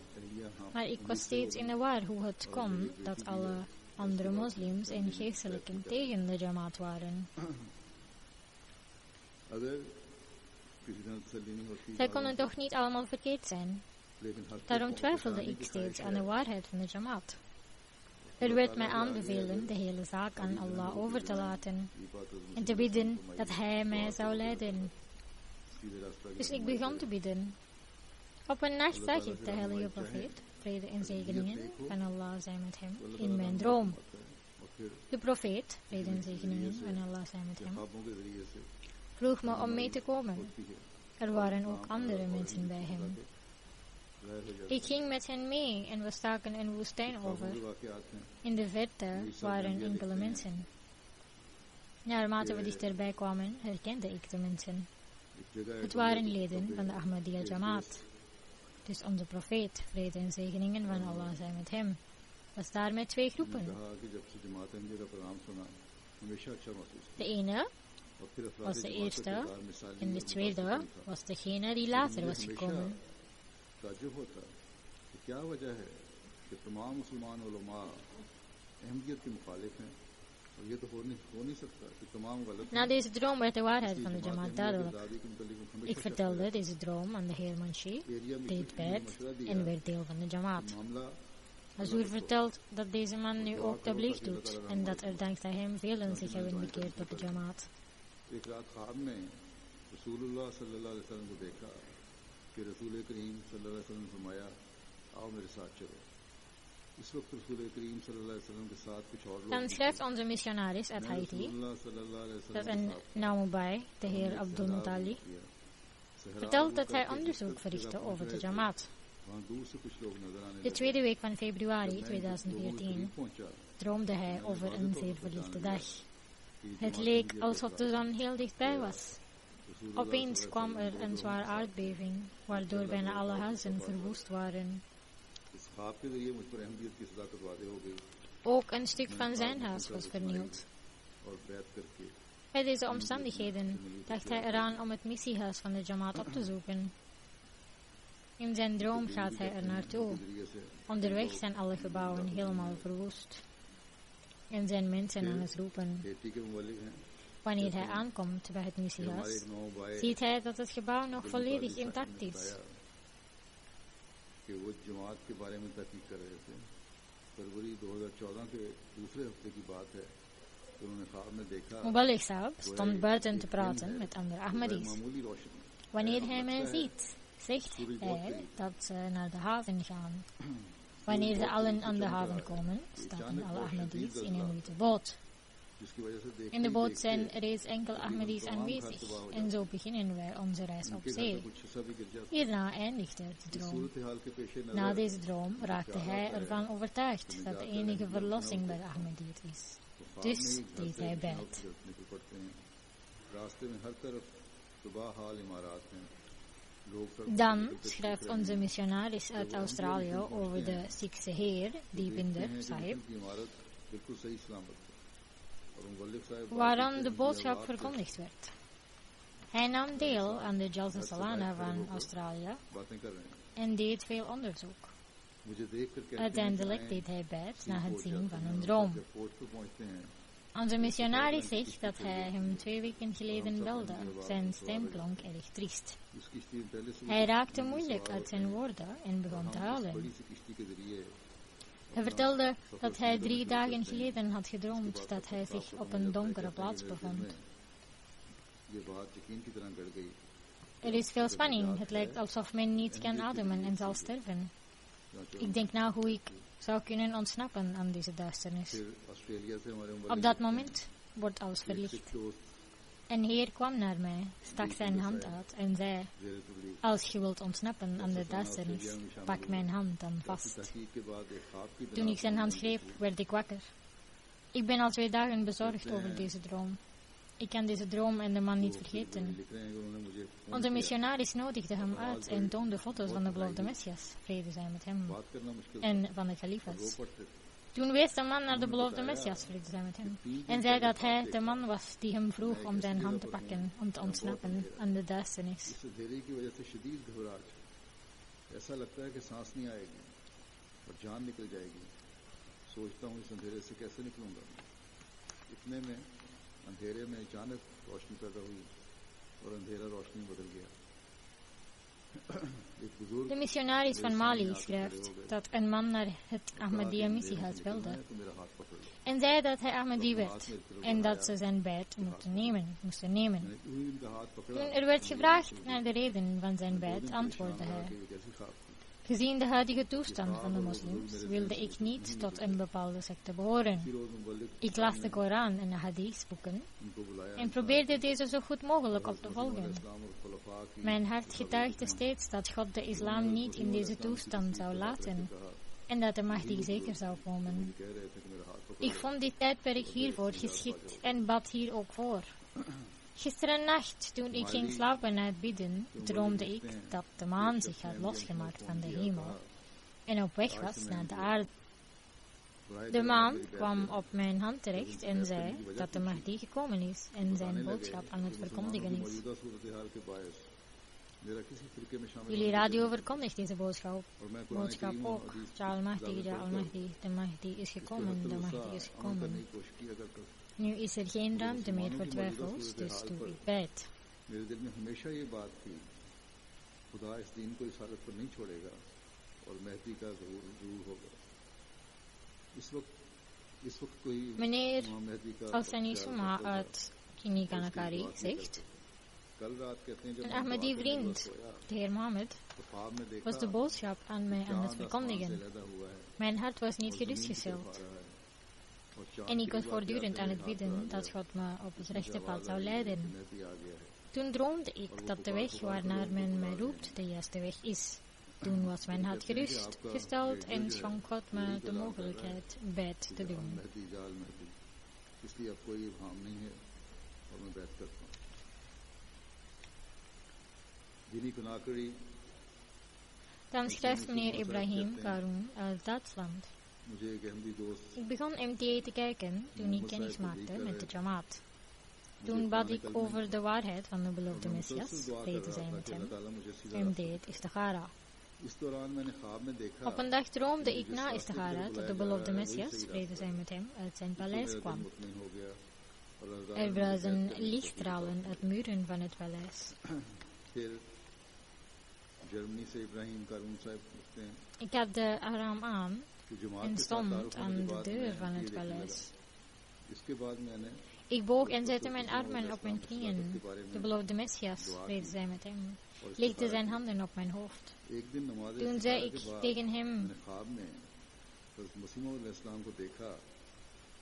[SPEAKER 3] Maar ik was steeds in de war hoe het kon dat alle andere moslims en geestelijken tegen de Jamaat waren.
[SPEAKER 2] अगर किसी तरह तसल्ली नहीं होती
[SPEAKER 3] Zij konden toch niet allemaal verkeerd zijn.
[SPEAKER 2] लेकिन हर
[SPEAKER 3] Daarom twijfelde ik steeds aan de waarheid van de Jamaat. Er werd mij aanbevelen de hele zaak aan Allah over te laten en te bidden dat Hij mij zou leiden.
[SPEAKER 2] सीधे रास्ता
[SPEAKER 3] Dus ik begon te bidden. Op een nacht zag ik de heilige profeet, vrede en zegeningen van Allah zij met hem, in mijn droom.
[SPEAKER 2] और फिर
[SPEAKER 3] De profeet, vrede en zegeningen van Allah zij met hem,
[SPEAKER 2] ख्वाबों के जरिए से
[SPEAKER 3] vroeg me om mee te komen.
[SPEAKER 2] होती है
[SPEAKER 3] Er waren ook andere mensen bij hem.
[SPEAKER 2] ज़ाहिर हो जाता
[SPEAKER 3] Ik ging met hen mee en we staken een woestijn over.
[SPEAKER 2] है वाक़यात हैं
[SPEAKER 3] In de verte waren enkele mensen. Naarmate we dichterbij kwamen, herkende ik de mensen.
[SPEAKER 2] एक जगह
[SPEAKER 3] Het waren leden van de Ahmadiyya Jamaat. Dus onze profeet, vrede en zegeningen van Allah zij met hem, was daar met 2 groepen.
[SPEAKER 2] कहा कि जब से जमात अहमदिया का पैगाम सुना हमेशा अच्छा महसूस
[SPEAKER 3] De ene was de eerste en de tweede was degene die later was gekomen.
[SPEAKER 2] ताज्जुब होता कि क्या वजह है कि तमाम मुसलमान उलमा अहमदियत के मुखालिफ हैं और ये तो हो नहीं सकता कि तमाम गलत
[SPEAKER 3] Na deze droom werd de waarheid van de Jamaat duidelijk. Ik vertelde deze droom aan de heer Manshi, deed bed en werd deel van de Jamaat. Azur vertelt dat deze man nu ook tabligh doet en dat er dankzij hem velen zich hebben bekeerd tot de Jamaat.
[SPEAKER 2] एक रात ख्वाब में रसूलुल्लाह सल्लल्लाहु अलैहि वसल्लम को देखा कि रसूल करीम सल्लल्लाहु अलैहि वसल्लम ने फरमाया आओ मेरे साथ चलो इस वक्त रसूल करीम सल्लल्लाहु अलैहि वसल्लम के साथ कुछ और लोग
[SPEAKER 3] Dan schrijft onze missionaris uit Haiti dat een Naumubai, de heer Abdul Mutali, vertelt dat hij onderzoek verrichtte over de Jamaat. De tweede week van februari 2014 droomde hij over een zeer verlichte dag. Het leek alsof de zon heel dichtbij was. Opeens kwam er een zware aardbeving, waardoor bijna alle huizen verwoest waren. Ook een stuk van zijn huis was vernield. Bij deze omstandigheden dacht hij eraan om het missiehuis van de Jamaat op te zoeken. In zijn droom gaat hij er naartoe. Onderweg zijn alle gebouwen helemaal verwoest. En zijn mensen aan het roepen. Wanneer hij aankomt bij het missiehuis, ziet hij dat het gebouw nog volledig intact is. Mubalig Saab stond buiten te praten met andere Ahmadis. Wanneer hij mij ziet, zegt hij dat ze naar de haven gaan. Wanneer ze allen aan de haven komen, stappen alle Ahmadis in een witte boot. In de boot zijn reeds enkele Ahmadis aanwezig en zo beginnen wij onze reis op zee. Hierna eindigde de droom. Na deze droom raakte hij ervan overtuigd dat de enige verlossing bij de Ahmadiyyat is. Dus deed hij bed. Dan schrijft onze missionaris uit Australië over de Sikhse heer, Deepinder Sahib, waaraan de boodschap verkondigd werd. Hij nam deel aan de Jalsa Salana van Australië en deed veel onderzoek. Uiteindelijk deed hij bed na het zien van een droom. Onze missionaris zegt dat hij hem 2 weken geleden belde. Zijn stem klonk erg triest. Hij raakte moeilijk uit zijn woorden en begon te huilen. Hij vertelde dat hij 3 dagen geleden had gedroomd dat hij zich op een donkere plaats bevond. Er is veel spanning. Het lijkt alsof men niet kan ademen en zal sterven. Ik denk na hoe ik zou kunnen ontsnappen aan deze duisternis. Op dat moment wordt alles verlicht. Een heer kwam naar mij, stak zijn hand uit en zei: als je wilt ontsnappen aan de duisternis, pak mijn hand dan vast. Toen ik zijn hand greep, werd ik wakker. Ik ben al 2 dagen bezorgd over deze droom. Ik kan deze droom en de man niet vergeten. Onze missionaris nodigde hem uit en toonde foto's van de beloofde Messias, vrede zij met hem, en van de kalifas. Toen wees de man naar de beloofde Messias, vrede zij met hem, en zei dat hij de man was die hem vroeg om zijn hand te pakken, om te ontsnappen aan de duisternis.
[SPEAKER 2] अंधेरे में अचानक रोशनी पैदा हुई और अंधेरा रोशनी बदल गया.
[SPEAKER 3] De missionaris van Mali schrijft dat een man naar het Ahmadiyya missiehuis wilde en zei dat hij Ahmadi werd en dat ze zijn bed moesten nemen. Toen er werd gevraagd naar de reden van zijn bed, antwoordde hij: gezien de huidige toestand van de moslims wilde ik niet tot een bepaalde secte behoren. Ik las de Koran en de hadithboeken en probeerde deze zo goed mogelijk op te volgen. Mijn hart getuigde steeds dat God de islam niet in deze toestand zou laten en dat de Mahdi zeker zou komen. Ik vond dit tijdperk hiervoor geschikt en bad hier ook voor. Gisteren nacht, toen ik ging slapen na het bidden, droomde ik dat de maan zich had losgemaakt van de hemel en op weg was naar de aarde. De man kwam op mijn hand terecht en zei dat de Mahdi gekomen is en zijn boodschap aan het verkondigen is. Jullie radio verkondigt deze boodschap ook. Ja al-Mahdi, de Mahdi is gekomen, de Mahdi is gekomen. Nu is er geen ruimte meer voor twijfels, dus doe ik bijt.
[SPEAKER 2] मेरे दिल में हमेशा ये बात थी खुदा इस दीन को इस हालत पर नहीं छोड़ेगा और मेहदी का ज़रूर होगा इस वक्त कोई
[SPEAKER 3] Meneer
[SPEAKER 2] मेहदी का
[SPEAKER 3] Al-Sanisuma uit Kinikanakari zegt,
[SPEAKER 2] कल रात कहते हैं
[SPEAKER 3] een Ahmadi vriend, de heer Mohammed,
[SPEAKER 2] तो ख्वाब में देखा
[SPEAKER 3] was de boodschap aan mij aan het verkondigen.
[SPEAKER 2] लैदा हुआ है
[SPEAKER 3] Mijn hart was niet gerustgesteld en ik was voortdurend aan het bidden dat God me op het rechte pad zou leiden.
[SPEAKER 2] Mehdi आ गया है
[SPEAKER 3] Toen droomde ik dat de weg waarnaar men mij roept de juiste weg is. Toen was mijn hart gerustgesteld en schonk God me de mogelijkheid bijt te doen.
[SPEAKER 2] Mehdi जाल मेहदी इसलिए अब कोई इब्हाम नहीं है और मैं बैत करता हूँ जिनी कुनाकड़ी
[SPEAKER 3] Dan schrijft meneer Ibrahim Karun uit Duitsland.
[SPEAKER 2] मुझे एक अहमदी दोस्त
[SPEAKER 3] Ik begon MTA te kijken toen ik kennis maakte met de Jamaat. Toen bad ik over de waarheid van de beloofde Messias, vrede zij met hem, en deed istikhara.
[SPEAKER 2] इस दौरान मैंने ख्वाब में देखा
[SPEAKER 3] Op een dag droomde ik na istikhara dat de beloofde Messias, vrede zij met hem, uit zijn paleis kwam.
[SPEAKER 2] मुतमईन हो गया और रज़ा
[SPEAKER 3] Er brazen lichtstralen uit muren van het paleis.
[SPEAKER 2] फिर जर्मनी से इब्राहिम कारून साहब पूछते हैं
[SPEAKER 3] Ik had de aram aan
[SPEAKER 2] कि जमात
[SPEAKER 3] en
[SPEAKER 2] के साथ
[SPEAKER 3] stond
[SPEAKER 2] तारुफ
[SPEAKER 3] aan
[SPEAKER 2] होने के
[SPEAKER 3] de
[SPEAKER 2] बाद
[SPEAKER 3] deur
[SPEAKER 2] मैं
[SPEAKER 3] van
[SPEAKER 2] ये
[SPEAKER 3] het
[SPEAKER 2] देखने
[SPEAKER 3] paleis.
[SPEAKER 2] लगा। इसके बाद मैंने
[SPEAKER 3] Ik boog en zette mijn armen op mijn knieën. De beloofde Messias, vrede zij met hem, legde zijn handen op mijn hoofd.
[SPEAKER 2] एक दिन नमाज
[SPEAKER 3] Toen zei ik tegen hem,
[SPEAKER 2] मैंने ख्वाब में हज़रत मसीह मौऊद अलैहिस्सलाम को देखा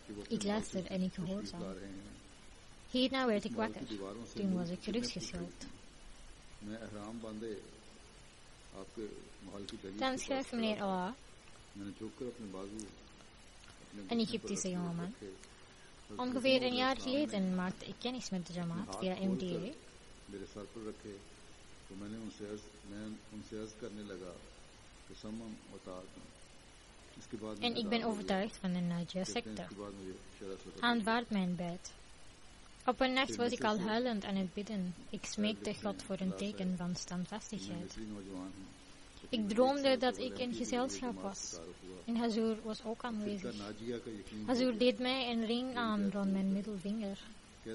[SPEAKER 2] कि वो
[SPEAKER 3] ik luister en ik gehoorzaam. Hierna werd ik wakker. Toen was ik gerustgesteld.
[SPEAKER 2] मैं एहराम बांधे आपके महल की गली
[SPEAKER 3] Dan schrijft meneer Allah,
[SPEAKER 2] मैंने झुककर अपने बाजू
[SPEAKER 3] een Egyptische jongeman. Ongeveer een jaar geleden maakte ik kennis met de Jamaat via MTA.
[SPEAKER 2] मेरे सर पर रखे तो मैं उनसे अर्ज करने लगा कि समम और ताअत इसके बाद
[SPEAKER 3] En ik ben overtuigd van de Najia secte.
[SPEAKER 2] इसके बाद मुझे शरफ से
[SPEAKER 3] Aanvaard mijn bed. Op een nacht was ik al huilend aan het bidden. Ik smeekte God voor een teken van standvastigheid.
[SPEAKER 2] मिस्री नौजवान हूँ
[SPEAKER 3] Ik droomde dat ik in gezelschap was. En Hazur was ook aanwezig.
[SPEAKER 2] Nazia का यकीन
[SPEAKER 3] Hazur deed mij een ring aan rond mijn middelvinger.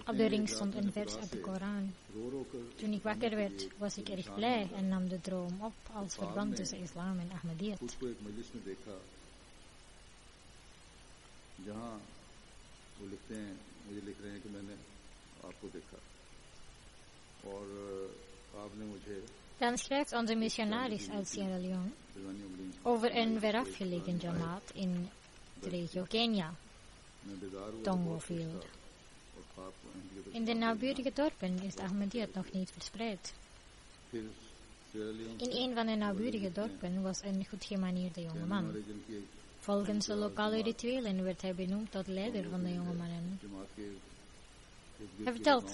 [SPEAKER 3] Op de ring stond een vers uit de Koran.
[SPEAKER 2] रो रो कर
[SPEAKER 3] Toen ik wakker werd, was ik erg blij en nam de droom op als verband tussen islam en Ahmadiyyat.
[SPEAKER 2] खुद को एक मजलिस में देखा जहाँ वो लिखते हैं मुझे लिख रहे हैं कि मैंने आपको देखा और आपने मुझे
[SPEAKER 3] Dan schrijft onze missionaris uit Sierra Leone
[SPEAKER 2] दीवानी उंगली
[SPEAKER 3] over een verafgelegen jamaat in de regio Kenia,
[SPEAKER 2] में बेदार हुआ
[SPEAKER 3] Tongofield.
[SPEAKER 2] और ख्वाब को अहमियत
[SPEAKER 3] In de naburige dorpen is Ahmadiyyat nog niet verspreid.
[SPEAKER 2] फिर Sierra Leone
[SPEAKER 3] In een van de naburige dorpen was een goed gemanierde jongeman.
[SPEAKER 2] Region की एक
[SPEAKER 3] Volgens de lokale rituelen werd hij benoemd tot leider van de jonge mannen.
[SPEAKER 2] जमात के
[SPEAKER 3] Hij vertelt,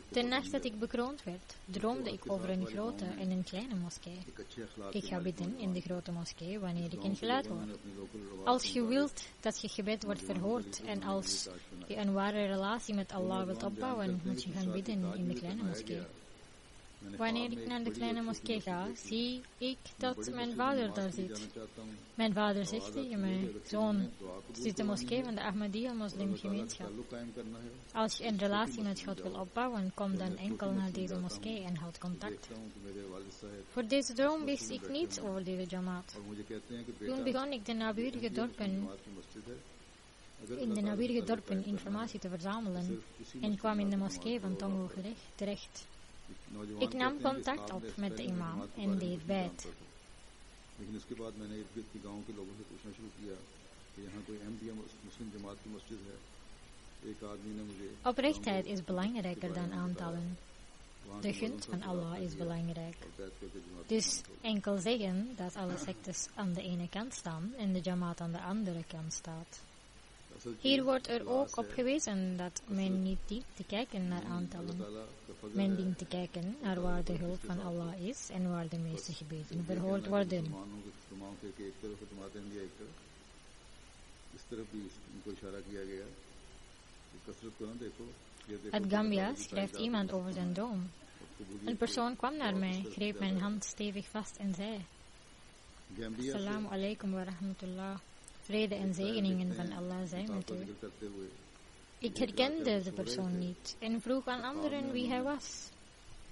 [SPEAKER 3] de nacht dat ik bekroond werd, droomde ik over een grote en een kleine moskee.
[SPEAKER 2] एक अच्छे अखलाक
[SPEAKER 3] Ik ga bidden in de grote moskee wanneer ik een geluid hoor. Als je wilt dat je gebed wordt verhoord en als je een ware relatie met Allah wilt opbouwen, moet je gaan bidden in de kleine moskee. Wanneer ik naar de kleine moskee ga, zie ik dat mijn vader daar zit. Mijn vader zegt tegen mij, zoon, dit is de moskee van de Ahmadiyya moslimgemeenschap. Als je een relatie met God wil opbouwen, kom dan enkel naar deze moskee en houd contact. Voor deze droom wist ik niets over deze jamaat. Toen begon ik in de naburige dorpen informatie te verzamelen en kwam in de moskee van Tongo terecht. Ik nam contact op met de imam en deed bijt.
[SPEAKER 2] लेकिन इसके बाद मैंने इर्द गिर्द के गाँव के लोगों से पूछना शुरू किया कि यहाँ कोई अहमदिया मुस्लिम जमात की मस्जिद है एक आदमी ने मुझे
[SPEAKER 3] Oprechtheid is belangrijker dan aantallen. De gunst van Allah is belangrijk. Dus enkel zeggen dat alle sectes aan de ene kant staan en de jamaat aan de andere kant staat. Hier wordt er ook op gewezen dat men niet dient te kijken naar aantallen. Men dient te kijken naar waar de hulp van Allah is en waar de meeste gebeden verhoord worden.
[SPEAKER 2] इस तरफ भी इनको इशारा किया गया कि कसरत को ना देखो, ये देखो
[SPEAKER 3] Uit Gambia schrijft iemand over zijn droom. Een persoon kwam naar mij, greep mijn hand stevig vast en zei:
[SPEAKER 2] Gambia से
[SPEAKER 3] Assalamu alaikum wa rahmatullah. Vrede en zegeningen van Allah zijn met
[SPEAKER 2] का
[SPEAKER 3] u.
[SPEAKER 2] जिक्र करते हुए
[SPEAKER 3] Ik herkende de persoon niet en vroeg aan anderen wie hij was.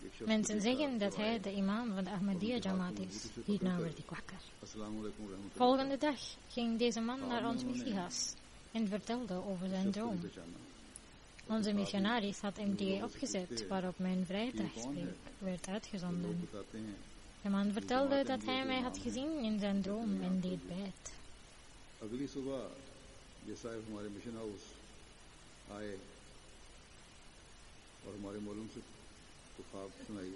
[SPEAKER 2] एक शख्स
[SPEAKER 3] Mensen zeggen dat hij de imam van de Ahmadiyya Jamaat is. Hierna werd ik wakker.
[SPEAKER 2] अस्सलाम वालेकुम रहमतुल्लाह
[SPEAKER 3] Volgende dag ging deze man naar ons missiehuis en vertelde over zijn droom. Onze missionaris had MTA opgezet, waarop mijn vrijdagspreek werd uitgezonden.
[SPEAKER 2] बताते हैं
[SPEAKER 3] De man vertelde dat hij mij had gezien in zijn droom en deed bijt.
[SPEAKER 2] अगली सुबह ये साहब हमारे mission house आए और हमारे मालूम से तो ख्वाब सुनाई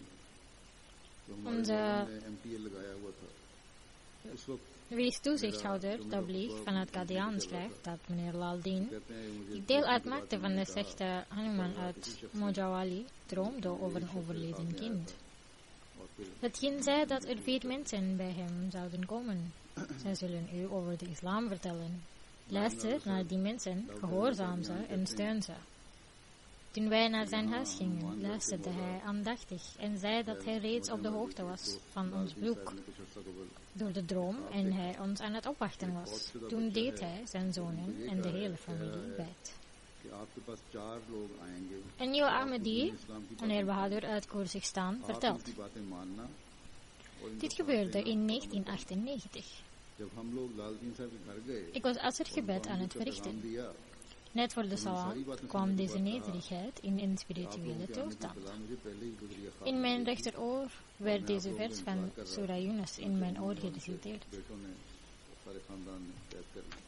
[SPEAKER 2] तो हमारे
[SPEAKER 3] Onze
[SPEAKER 2] मालूम ने MTA लगाया हुआ था उस वक्त
[SPEAKER 3] wees-toezichthouder Tabligh van het Qadian schrijft dat meneer Laldin,
[SPEAKER 2] कहते हैं मुझे
[SPEAKER 3] die deel uitmaakte van de secte Hanuman uit Mojawali, droomde over een overleden kind.
[SPEAKER 2] और फिर
[SPEAKER 3] Het kind zei dat er 4 mensen bij hem zouden komen. Zij zullen u over de islam vertellen. Luister naar die mensen, gehoorzaam ze en steun ze. Toen wij naar zijn huis gingen, luisterde hij aandachtig en zei dat hij reeds op de hoogte was van ons bezoek
[SPEAKER 2] कुछ अर्सा कबल
[SPEAKER 3] door de droom en hij ons aan het opwachten was. Toen deed hij zijn zonen en de hele familie bijt.
[SPEAKER 2] कि आपके पास 4 लोग आएंगे
[SPEAKER 3] Een nieuwe Ahmadi,
[SPEAKER 2] इस्लाम की
[SPEAKER 3] meneer Bahadur uit Koerzigstan,
[SPEAKER 2] आप
[SPEAKER 3] vertelt.
[SPEAKER 2] उनकी बातें मानना और इनका
[SPEAKER 3] Dit
[SPEAKER 2] साथ
[SPEAKER 3] gebeurde
[SPEAKER 2] देना।
[SPEAKER 3] in 1998.
[SPEAKER 2] जब हम लोग लालदीन साहब के घर गए
[SPEAKER 3] Ik was assergebed aan het
[SPEAKER 2] पैगाम
[SPEAKER 3] verrichten.
[SPEAKER 2] दिया
[SPEAKER 3] Net voor de salat kwam deze nederigheid in een spirituele toestand.
[SPEAKER 2] सलाम मुझे पहले ही गुजरिया ख्वाब
[SPEAKER 3] In mijn rechteroor werd deze vers van Surah Yunus in mijn oor gereciteerd.
[SPEAKER 2] बेटों ने सारे खानदान ने कैद कर लिया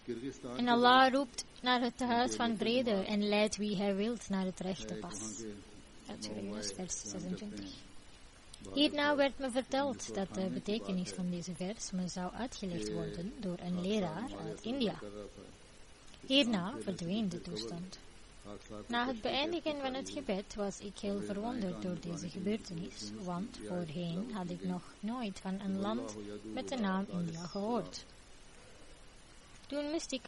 [SPEAKER 2] Kyrgyzstan
[SPEAKER 3] En Allah roept naar het huis van vrede en leidt wie hij wilt naar het rechte
[SPEAKER 2] वहाँ
[SPEAKER 3] pas.
[SPEAKER 2] के
[SPEAKER 3] Uit Surah Yunus vers 26. Hierna werd me verteld dat de betekenis van deze vers me zou uitgelegd worden door een leraar uit India.
[SPEAKER 2] कर रहा था
[SPEAKER 3] Hierna verdween de toestand.
[SPEAKER 2] हादसा
[SPEAKER 3] Na het beëindigen van het gebed was ik heel verwonderd door deze gebeurtenis, want voorheen had ik nog nooit van een land met de naam India gehoord. Toen moest ik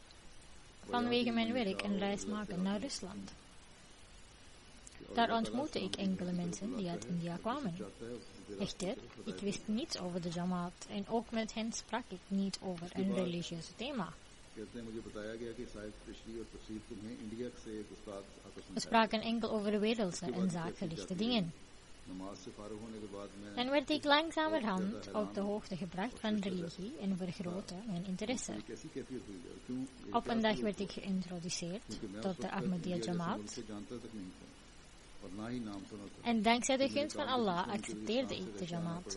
[SPEAKER 3] vanwege mijn werk een reis maken naar Rusland. Daar ontmoette ik enkele mensen die uit India kwamen. Echter, ik wist niets over de Jamaat en ook met hen sprak ik niet over een religieus thema.
[SPEAKER 2] कहते हैं मुझे बताया गया कि साहिब तशरीह और तफसीर तुम्हें इंडिया से एक उस्ताद आकर
[SPEAKER 3] We
[SPEAKER 2] समझाया
[SPEAKER 3] spraken enkel over wereldse en zakelijke dingen.
[SPEAKER 2] नमाज से फारग होने के बाद मैं
[SPEAKER 3] Dan werd ik langzamerhand op de hoogte gebracht van religie en vergrootte mijn interesse.
[SPEAKER 2] कैसी कैफियत हुई है क्यों ये
[SPEAKER 3] Op een dag werd ik geïntroduceerd
[SPEAKER 2] क्योंकि मैं
[SPEAKER 3] tot
[SPEAKER 2] उस
[SPEAKER 3] de
[SPEAKER 2] वक्त
[SPEAKER 3] Ahmadiyya
[SPEAKER 2] इंडिया जैसे
[SPEAKER 3] Jamaat
[SPEAKER 2] मुल्क से जानता तक नहीं था और ना ही नाम सुना था
[SPEAKER 3] en dankzij de gunst van Allah accepteerde ik de Jamaat.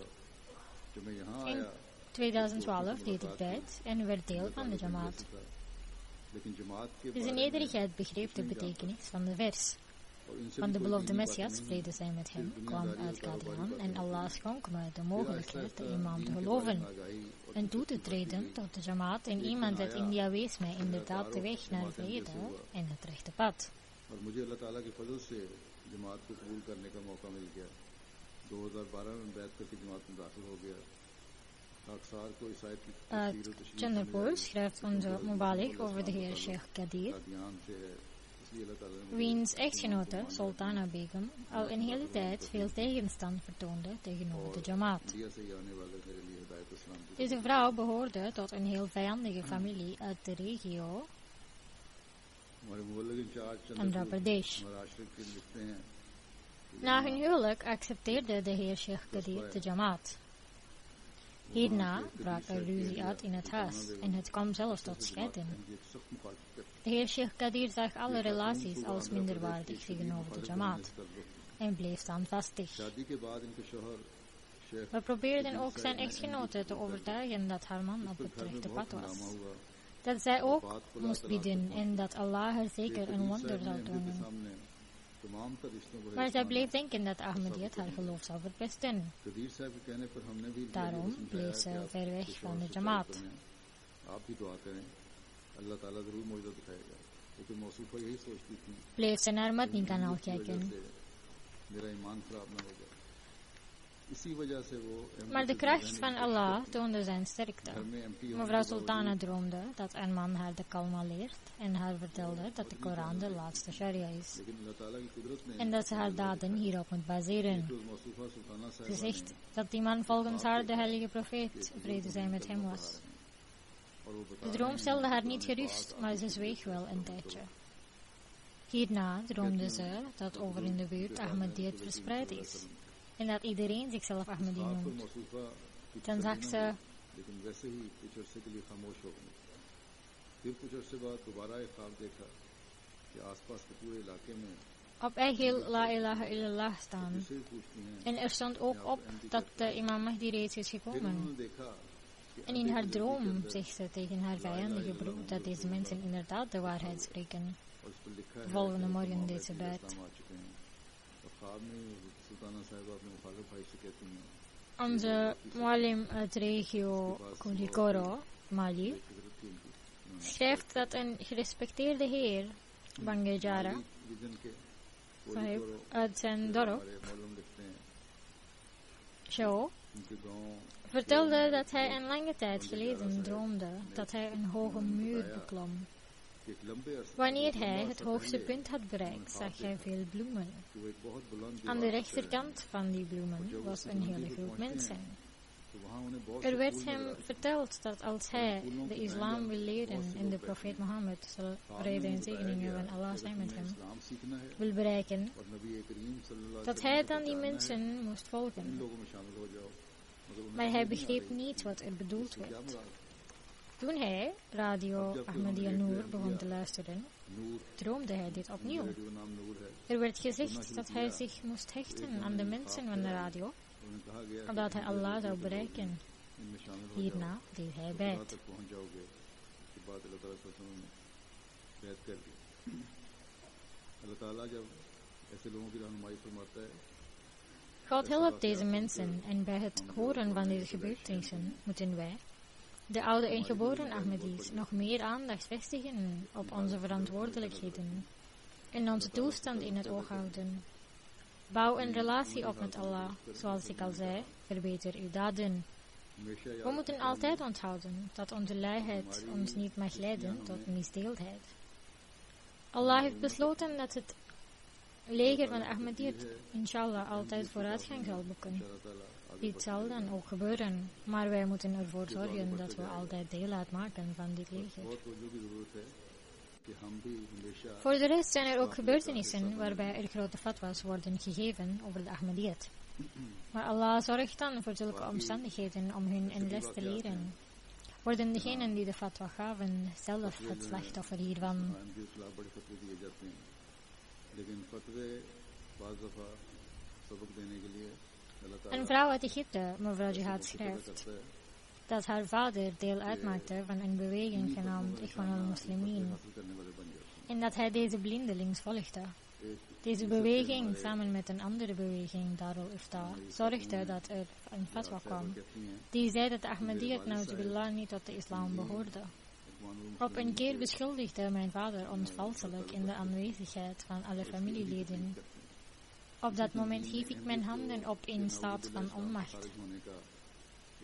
[SPEAKER 2] जब मैं यहाँ
[SPEAKER 3] In
[SPEAKER 2] आया
[SPEAKER 3] 2012 deed ik bijt en werd deel van de Jamaat.
[SPEAKER 2] लेकिन जमात के
[SPEAKER 3] Deze nederigheid begreep de betekenis van de vers.
[SPEAKER 2] और इनसे
[SPEAKER 3] Van
[SPEAKER 2] भी
[SPEAKER 3] de
[SPEAKER 2] कोई
[SPEAKER 3] beloofde
[SPEAKER 2] नई बात
[SPEAKER 3] Messias,
[SPEAKER 2] नहीं
[SPEAKER 3] vrede zij met hem, kwam uit Qadian en Allah schonk me de mogelijkheid de imam te geloven en toe te treden tot de Jamaat en iemand uit India wees mij inderdaad de weg naar vrede en het rechte pad.
[SPEAKER 2] और मुझे अल्लाह ताला के फजल से जमात को कबूल करने का मौका मिल गया 2012 में बैत करके जमात में दाखिल हो गया अक्सार को इस आयत की
[SPEAKER 3] Uit
[SPEAKER 2] तफसीर और तशरीह
[SPEAKER 3] Chandrapur schrijft onze Mubarak over de heer Sheikh Qadir,
[SPEAKER 2] का ध्यान से है इसलिए अल्लाह ताला ने
[SPEAKER 3] wiens echtgenote Sultana Begum al een hele tijd veel tegenstand vertoonde tegenover de Jamaat.
[SPEAKER 2] India से ही आने वाले मेरे लिए हिदायत इस्लाम दी
[SPEAKER 3] Deze vrouw behoorde tot een heel vijandige familie uit de regio
[SPEAKER 2] हमारे मुबल्लिग इंचार्ज
[SPEAKER 3] Andhra
[SPEAKER 2] चंद्रपुर
[SPEAKER 3] Pradesh.
[SPEAKER 2] महाराष्ट्र के लिखते हैं
[SPEAKER 3] Na hun huwelijk accepteerde de heer Sheikh Qadir de Jamaat. Hierna brak er ruzie uit in het huis en het kwam zelfs tot scheiding.
[SPEAKER 2] ये एक सख्त मुखालफत करते
[SPEAKER 3] De heer Sheikh Qadir zag alle relaties als minderwaardig tegenover de Jamaat en bleef standvastig.
[SPEAKER 2] शादी के बाद इनके शोहर Sheikh
[SPEAKER 3] We probeerden ook zijn echtgenote te overtuigen dat haar man op het
[SPEAKER 2] घर में
[SPEAKER 3] rechte
[SPEAKER 2] बहुत
[SPEAKER 3] pad was.
[SPEAKER 2] हंगामा हुआ
[SPEAKER 3] Dat zij ook moest bidden en dat Allah haar zeker een wonder zou
[SPEAKER 2] के
[SPEAKER 3] doen.
[SPEAKER 2] सामने तमाम तर रिश्तों को
[SPEAKER 3] Maar zij bleef denken dat Ahmadiyat haar geloof zou verpesten.
[SPEAKER 2] Qadeer साहब के कहने पर हमने भी
[SPEAKER 3] Daarom bleef ze ver weg van de Jamaat.
[SPEAKER 2] आप भी दुआ करें अल्लाह ताला जरूर मौजूद दिखाएगा क्योंकि मौसूफा यही सोचती थी
[SPEAKER 3] Bleef ze naar Madni-kanaal kijken.
[SPEAKER 2] मेरा ईमान खराब ना हो जाए इसी वजह से वो
[SPEAKER 3] Maar de kracht van Allah toonde zijn sterkte. Mevrouw Sultana droomde dat een man haar de kalma leert en haar vertelde dat de Koran de laatste sharia is.
[SPEAKER 2] लेकिन अल्लाह ताला की कुदरत ने
[SPEAKER 3] En dat ze haar daden hierop moet baseren.
[SPEAKER 2] जो मौसूफा सुल्ताना
[SPEAKER 3] Ze
[SPEAKER 2] साहब
[SPEAKER 3] zegt dat die man volgens haar de heilige profeet, vrede zij met hem, was.
[SPEAKER 2] और वो बता
[SPEAKER 3] De droom stelde haar niet gerust, maar ze zweeg wel een tijdje. Hierna droomde ze dat over in de buurt Ahmadiyyat verspreid is. En dat iedereen zichzelf Ahmadi
[SPEAKER 2] पर
[SPEAKER 3] noemt.
[SPEAKER 2] मौसूफा की
[SPEAKER 3] Dan zag ze
[SPEAKER 2] लेकिन वैसे ही कुछ अरसे के लिए खामोश हो गई फिर कुछ अरसे बाद दोबारा एक ख्वाब देखा कि आसपास के पूरे इलाके में
[SPEAKER 3] op Egil La ilaha illallah staan.
[SPEAKER 2] से पूछती हैं
[SPEAKER 3] En er stond ook op dat de imam Mahdi reeds is
[SPEAKER 2] फिर
[SPEAKER 3] gekomen.
[SPEAKER 2] उन्होंने देखा कि
[SPEAKER 3] En in haar droom zegt ze tegen haar vijandige broer dat deze mensen inderdaad de waarheid spreken.
[SPEAKER 2] और इस पर लिखा है
[SPEAKER 3] Volgende morgen
[SPEAKER 2] कि
[SPEAKER 3] deed ze buit.
[SPEAKER 2] इस्लाम आ चुके हैं और ख्वाब में सुल्ताना साहिबा अपने मुखालिफ भाई से कहती हैं
[SPEAKER 3] Onze mualim uit regio Kulikoro, Mali,
[SPEAKER 2] हजरत की इनकी
[SPEAKER 3] schrijft dat een gerespecteerde heer, Bangejara,
[SPEAKER 2] region के
[SPEAKER 3] sahib, uit zijn dorp,
[SPEAKER 2] हमारे मालूम लिखते हैं
[SPEAKER 3] Shao,
[SPEAKER 2] उनके गांव
[SPEAKER 3] vertelde dat hij een lange tijd geleden droomde dat hij een hoge muur beklom.
[SPEAKER 2] के एक लंबे अरसे
[SPEAKER 3] Wanneer hij het hoogste punt had bereikt, zag hij veel bloemen.
[SPEAKER 2] कि वो एक बहुत बुलंद
[SPEAKER 3] Aan de
[SPEAKER 2] दीवार
[SPEAKER 3] rechterkant van die bloemen was een hele groep mensen.
[SPEAKER 2] तो वहाँ उन्हें बहुत
[SPEAKER 3] Er
[SPEAKER 2] से
[SPEAKER 3] werd
[SPEAKER 2] फूल
[SPEAKER 3] hem
[SPEAKER 2] नजर आए।
[SPEAKER 3] verteld dat als hij de islam wil leren en de profeet Mohammed, vrede en zegeningen van Allah zijn met hem,
[SPEAKER 2] इस्लाम सीखना है
[SPEAKER 3] wil bereiken,
[SPEAKER 2] और नबी करीम सल्लल्लाहु
[SPEAKER 3] dat
[SPEAKER 2] अलैहि
[SPEAKER 3] hij
[SPEAKER 2] वसल्लम
[SPEAKER 3] dan die
[SPEAKER 2] को जानना है,
[SPEAKER 3] mensen moest
[SPEAKER 2] इन
[SPEAKER 3] volgen.
[SPEAKER 2] लोगों में शामिल हो जाओ मगर उन्हें
[SPEAKER 3] Maar
[SPEAKER 2] समझ
[SPEAKER 3] hij
[SPEAKER 2] नहीं आ
[SPEAKER 3] begreep
[SPEAKER 2] रही
[SPEAKER 3] niet wat er bedoeld
[SPEAKER 2] कि क्या
[SPEAKER 3] werd.
[SPEAKER 2] मुराद है।
[SPEAKER 3] Toen hij Radio Ahmadiyya Noor begon te luisteren,
[SPEAKER 2] नूर
[SPEAKER 3] droomde hij dit opnieuw.
[SPEAKER 2] Radio नाम नूर है
[SPEAKER 3] Er werd gezegd dat hij zich moest hechten aan de mensen van de radio,
[SPEAKER 2] उन्हें कहा गया
[SPEAKER 3] opdat hij Allah zou bereiken.
[SPEAKER 2] इनमें शामिल हो
[SPEAKER 3] Hierna deed hij
[SPEAKER 2] जाओ
[SPEAKER 3] bijt.
[SPEAKER 2] तक पहुंच जाओगे उसके बाद अल्लाह ताला से ने बैत कर दी अल्लाह ताला जब ऐसे लोगों की रहनुमाई फरमाता है
[SPEAKER 3] God helpt deze mensen en bij het horen van deze gebeurtenissen moeten wij, de oude en geboren Ahmadis, nog meer aandacht vestigen op onze verantwoordelijkheden en onze toestand in het oog houden. Bouw een relatie op met Allah, zoals ik al zei, verbeter uw daden.
[SPEAKER 2] हमेशा
[SPEAKER 3] We
[SPEAKER 2] याद
[SPEAKER 3] moeten altijd onthouden dat onze luiheid ons niet mag leiden tot misdeeldheid. Allah heeft besloten dat het leger van de Ahmadiyyat inshallah altijd vooruitgang zal boeken.
[SPEAKER 2] अल्लाह ताला आगे
[SPEAKER 3] Dit zal dan ook gebeuren, maar wij moeten ervoor zorgen dat we altijd deel uitmaken van dit leger.
[SPEAKER 2] बहुत तवज्जो की जरूरत है कि हम भी हमेशा
[SPEAKER 3] Voor de rest zijn er ook gebeurtenissen waarbij er grote fatwas worden gegeven over de Ahmadiyyat. Maar Allah zorgt dan voor zulke omstandigheden om hun een les te leren. Worden degenen die de fatwa gaven zelf het slachtoffer hiervan?
[SPEAKER 2] इनके खिलाफ बड़े फतवे दिए जाते हैं लेकिन फतवे बाज़ दफ़ा सबक देने के लिए अल्लाह ताला
[SPEAKER 3] Een vrouw uit Egypte, mevrouw Jihad, schrijft
[SPEAKER 2] करता है
[SPEAKER 3] dat haar vader deel uitmaakte van een beweging genaamd Ikhwan al-Muslimin
[SPEAKER 2] हासिल करने वाले बन जाते
[SPEAKER 3] en dat hij deze blindelings volgde.
[SPEAKER 2] हैं एक
[SPEAKER 3] Deze beweging, samen met een andere beweging, Darul Ifta, zorgde dat er een fatwa kwam
[SPEAKER 2] कहती हैं
[SPEAKER 3] die zei dat de Ahmadiyyat Nauzubillah niet tot de islam behoorde. Op een keer beschuldigde mijn vader ons valselijk in de aanwezigheid van alle familieleden. Op dat moment hief ik mijn handen op in staat van onmacht.
[SPEAKER 2] खारिज होने का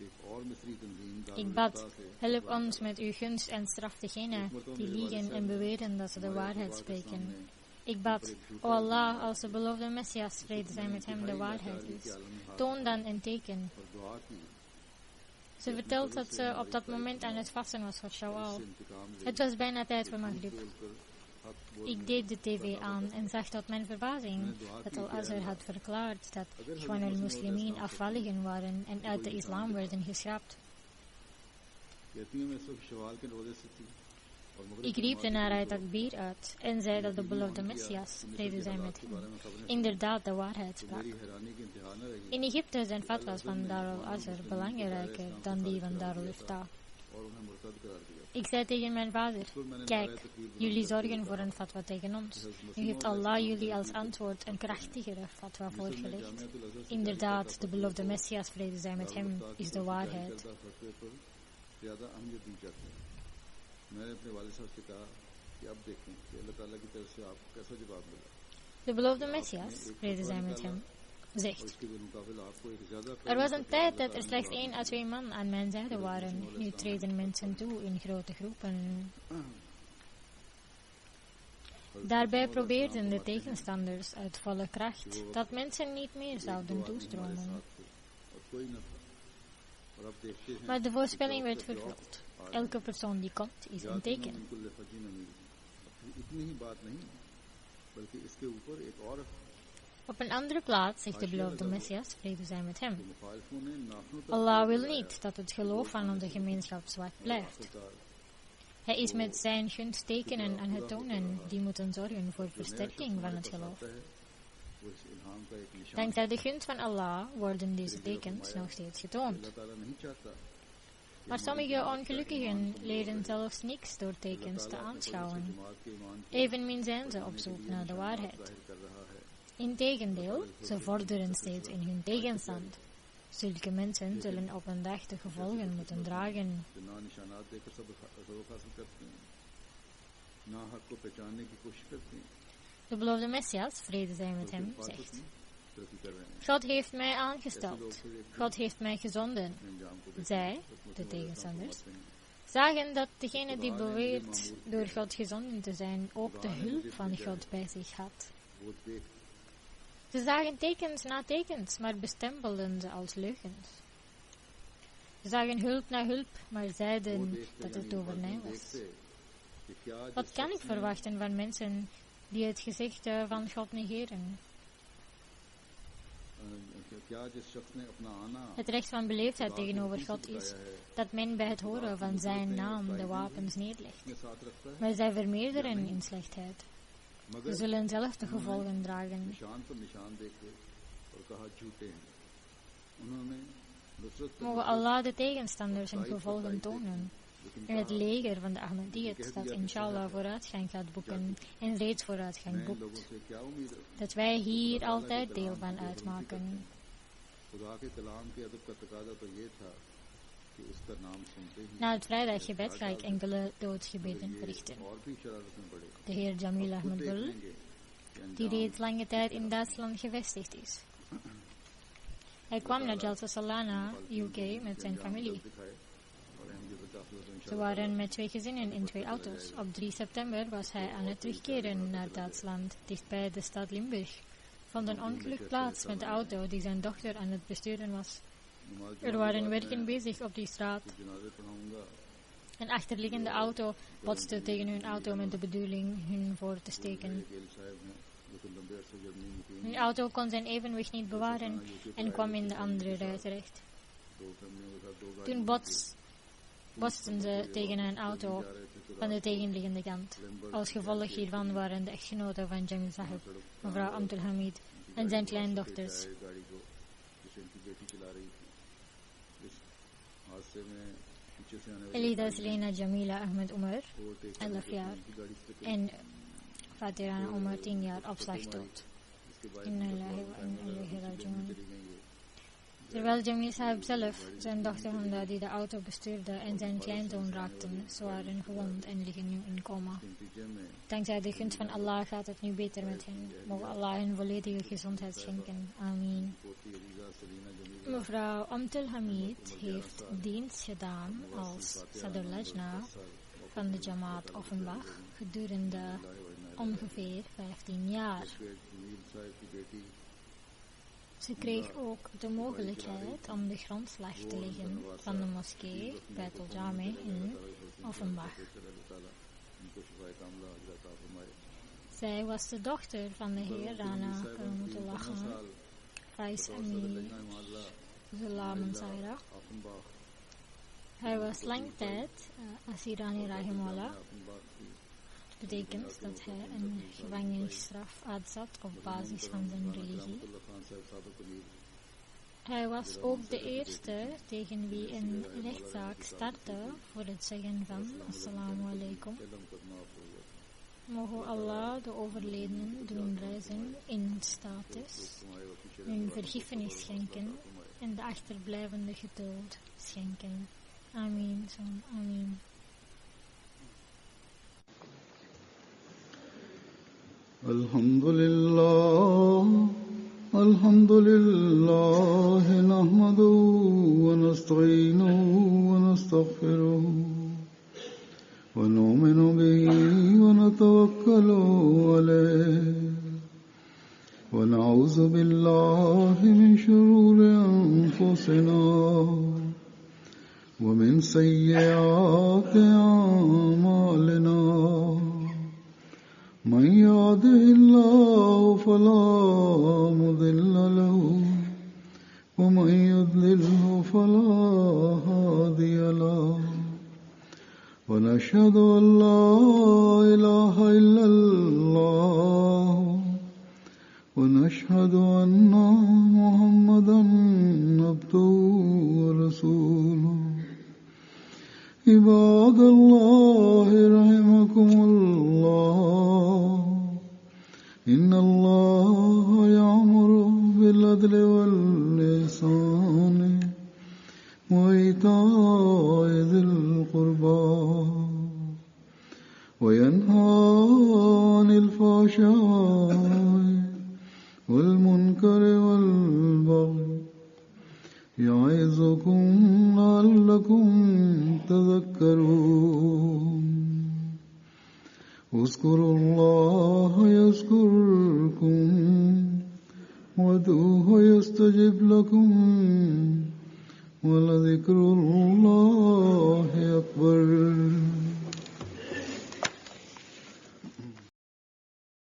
[SPEAKER 2] एक और मिस्री तंजीम
[SPEAKER 3] Ik bad, help ons met uw gunst en straf degenen die liegen en beweren dat ze de waarheid spreken. Ik bad, o Allah, als de beloofde Messias, vrede zij met hem, de waarheid is, toon dan een teken.
[SPEAKER 2] और दुआ की
[SPEAKER 3] Ze vertelt dat ze op dat moment aan het vasten was voor Shawwal.
[SPEAKER 2] Inteqam
[SPEAKER 3] Het was bijna tijd voor Maghrib.
[SPEAKER 2] कर हक बोल
[SPEAKER 3] Ik deed de tv aan en zag tot mijn verbazing dat Al-Azhar had verklaard dat Ikhwan al-Muslimin afvalligen waren en uit de islam werden geschrapt.
[SPEAKER 2] कहती हैं मैं इस वक्त शवाल के रोजे से थी और मगरिब
[SPEAKER 3] Ik riep de Narai Takbir uit en zei dat de beloofde Messias, vrede zij met hem, inderdaad de waarheid sprak.
[SPEAKER 2] मेरी हैरानी की इंतहा न रही
[SPEAKER 3] In Egypte zijn fatwas van Darul Azhar belangrijker dan die van Darul Ifta.
[SPEAKER 2] और उन्हें मुर्तद करार दिया
[SPEAKER 3] Ik zei tegen mijn vader, kijk, jullie zorgen voor een fatwa tegen ons. Nu heeft Allah jullie als antwoord een krachtigere fatwa voorgelegd. Inderdaad, de beloofde Messias, vrede zij met hem, is de waarheid.
[SPEAKER 2] फतवे पर ज़्यादा अहमियत दी जाती है मैंने अपने वालिद साहब से कहा कि अब देखें कि अल्लाह ताला की तरफ से आपको कैसा जवाब मिला
[SPEAKER 3] De beloofde Messias, vrede zij met hem, zegt: er was een tijd dat er slechts 1 à 2 man aan mijn zijde waren. Nu treden mensen toe in grote groepen. Daarbij probeerden de tegenstanders uit volle kracht dat mensen niet meer zouden toestromen. Maar de voorspelling werd vervuld. Elke persoon die komt is een teken. Op een andere plaats zegt de beloofde Messias, vrede zij met hem: Allah wil niet dat het geloof van onze gemeenschap zwak blijft. Hij is met zijn gunst tekenen aan het tonen die moeten zorgen voor versterking van het geloof. Dankzij de gunst van Allah worden deze tekens nog steeds getoond. Maar sommige ongelukkigen leren zelfs niks door tekens te aanschouwen. Evenmin zijn ze op zoek naar de waarheid. Integendeel, ze vorderen steeds in hun tegenstand. Zulke mensen zullen op een dag de gevolgen moeten dragen. De beloofde Messias, vrede zij met hem, zegt: God heeft mij aangesteld. God heeft mij gezonden. Zij, de tegenstanders, zagen dat degene die beweert door God gezonden te zijn ook de hulp van God bij zich had. Ze zagen tekens na tekens, maar bestempelden ze als leugens. Ze zagen hulp na hulp, maar zeiden dat het tovenij was. Wat kan ik verwachten van mensen die het gezegde van God negeren? Het recht van beleefdheid tegenover God is dat men bij het horen van zijn naam de wapens neerlegt. Maar zij vermeerderen in slechtheid. Ze zullen zelf de gevolgen dragen. Mogen Allah de tegenstanders hun gevolgen tonen. En het leger van de Ahmadiyyat dat inshallah vooruitgang gaat boeken en reeds vooruitgang boekt. Dat wij hier altijd deel van uitmaken. Na het vrijdaggebed ga ik enkele doodsgebeden verrichten. De heer Jamil Ahmadul, die reeds lange tijd in Duitsland gevestigd is. Hij kwam naar Jalsa Salana, UK, met zijn familie. Ze waren met 2 gezinnen in 2 auto's. Op 3 september was hij aan het terugkeren naar Duitsland, dichtbij de stad Limburg. Vond een ongeluk plaats met de auto die zijn dochter aan het besturen was. Er waren werken bezig op die straat. Een achterliggende auto botste tegen hun auto met de bedoeling hun voor te steken. Hun auto kon zijn evenwicht niet bewaren en kwam in de andere rij terecht. Toen botsten ze tegen een auto van de tegenliggende kant. Als gevolg hiervan waren de echtgenoten van Jamil Sahib, mevrouw Abdul Hamid en zijn kleindochters Elida Selena Jamila Ahmed Umar, 11 jaar, en Fatirana Umar, 10 jaar, op slag dood. Inna lillahi wa inna ilaihi raji'un. Terwijl Jamil Sahib zelf, zijn dochter Honda die de auto bestuurde en zijn kleinzoon raakten, ze waren gewond en liggen nu in coma. Dankzij de gunst van Allah gaat het nu beter met hen. Mogen Allah hen volledige gezondheid schenken. Amin. Mevrouw Abdul Hamid heeft dienst gedaan als Sadr Lajna van de Jamaat Offenbach gedurende ongeveer 15 jaar. Ze kreeg ook de mogelijkheid om de grondslag te leggen van de moskee Baitul Jami in Offenbach. Zij was de dochter van de heer Rana Karamutullah Khan, Faiz Amir Zullah Mansaira. Hij was lang tijd Asirani Rahimullah. Dat betekent dat hij een gevangenisstraf uitzat op basis van zijn religie. Hij was ook de eerste tegen wie een rechtszaak startte voor het zeggen van Assalamu alaikum. Mogen Allah de overledenen doen reizen in status, hun vergiffenis schenken en de achterblijvende geduld schenken. Amin, zoon, amin.
[SPEAKER 2] الحمد لله الحمد لله نحمده ونستعينه ونستغفره ونؤمن به ونتوكل عليه ونعوذ بالله من شرور أنفسنا ومن سيئات أعمالنا من يهده الله فلا مضل له ومن يضلله فلا هادي له ونشهد أن لا إله إلا الله ونشهد أن محمدا عبده ورسوله عباد الله رحمكم الله إن الله يأمر بالعدل والإحسان وإيتاء ذي القربى وينهى عن الفحشاء والمنكر والبغي يعظكم لعلكم تذكرون اذكروا الله يذكركم وادعوه يستجب لكم ولذكر الله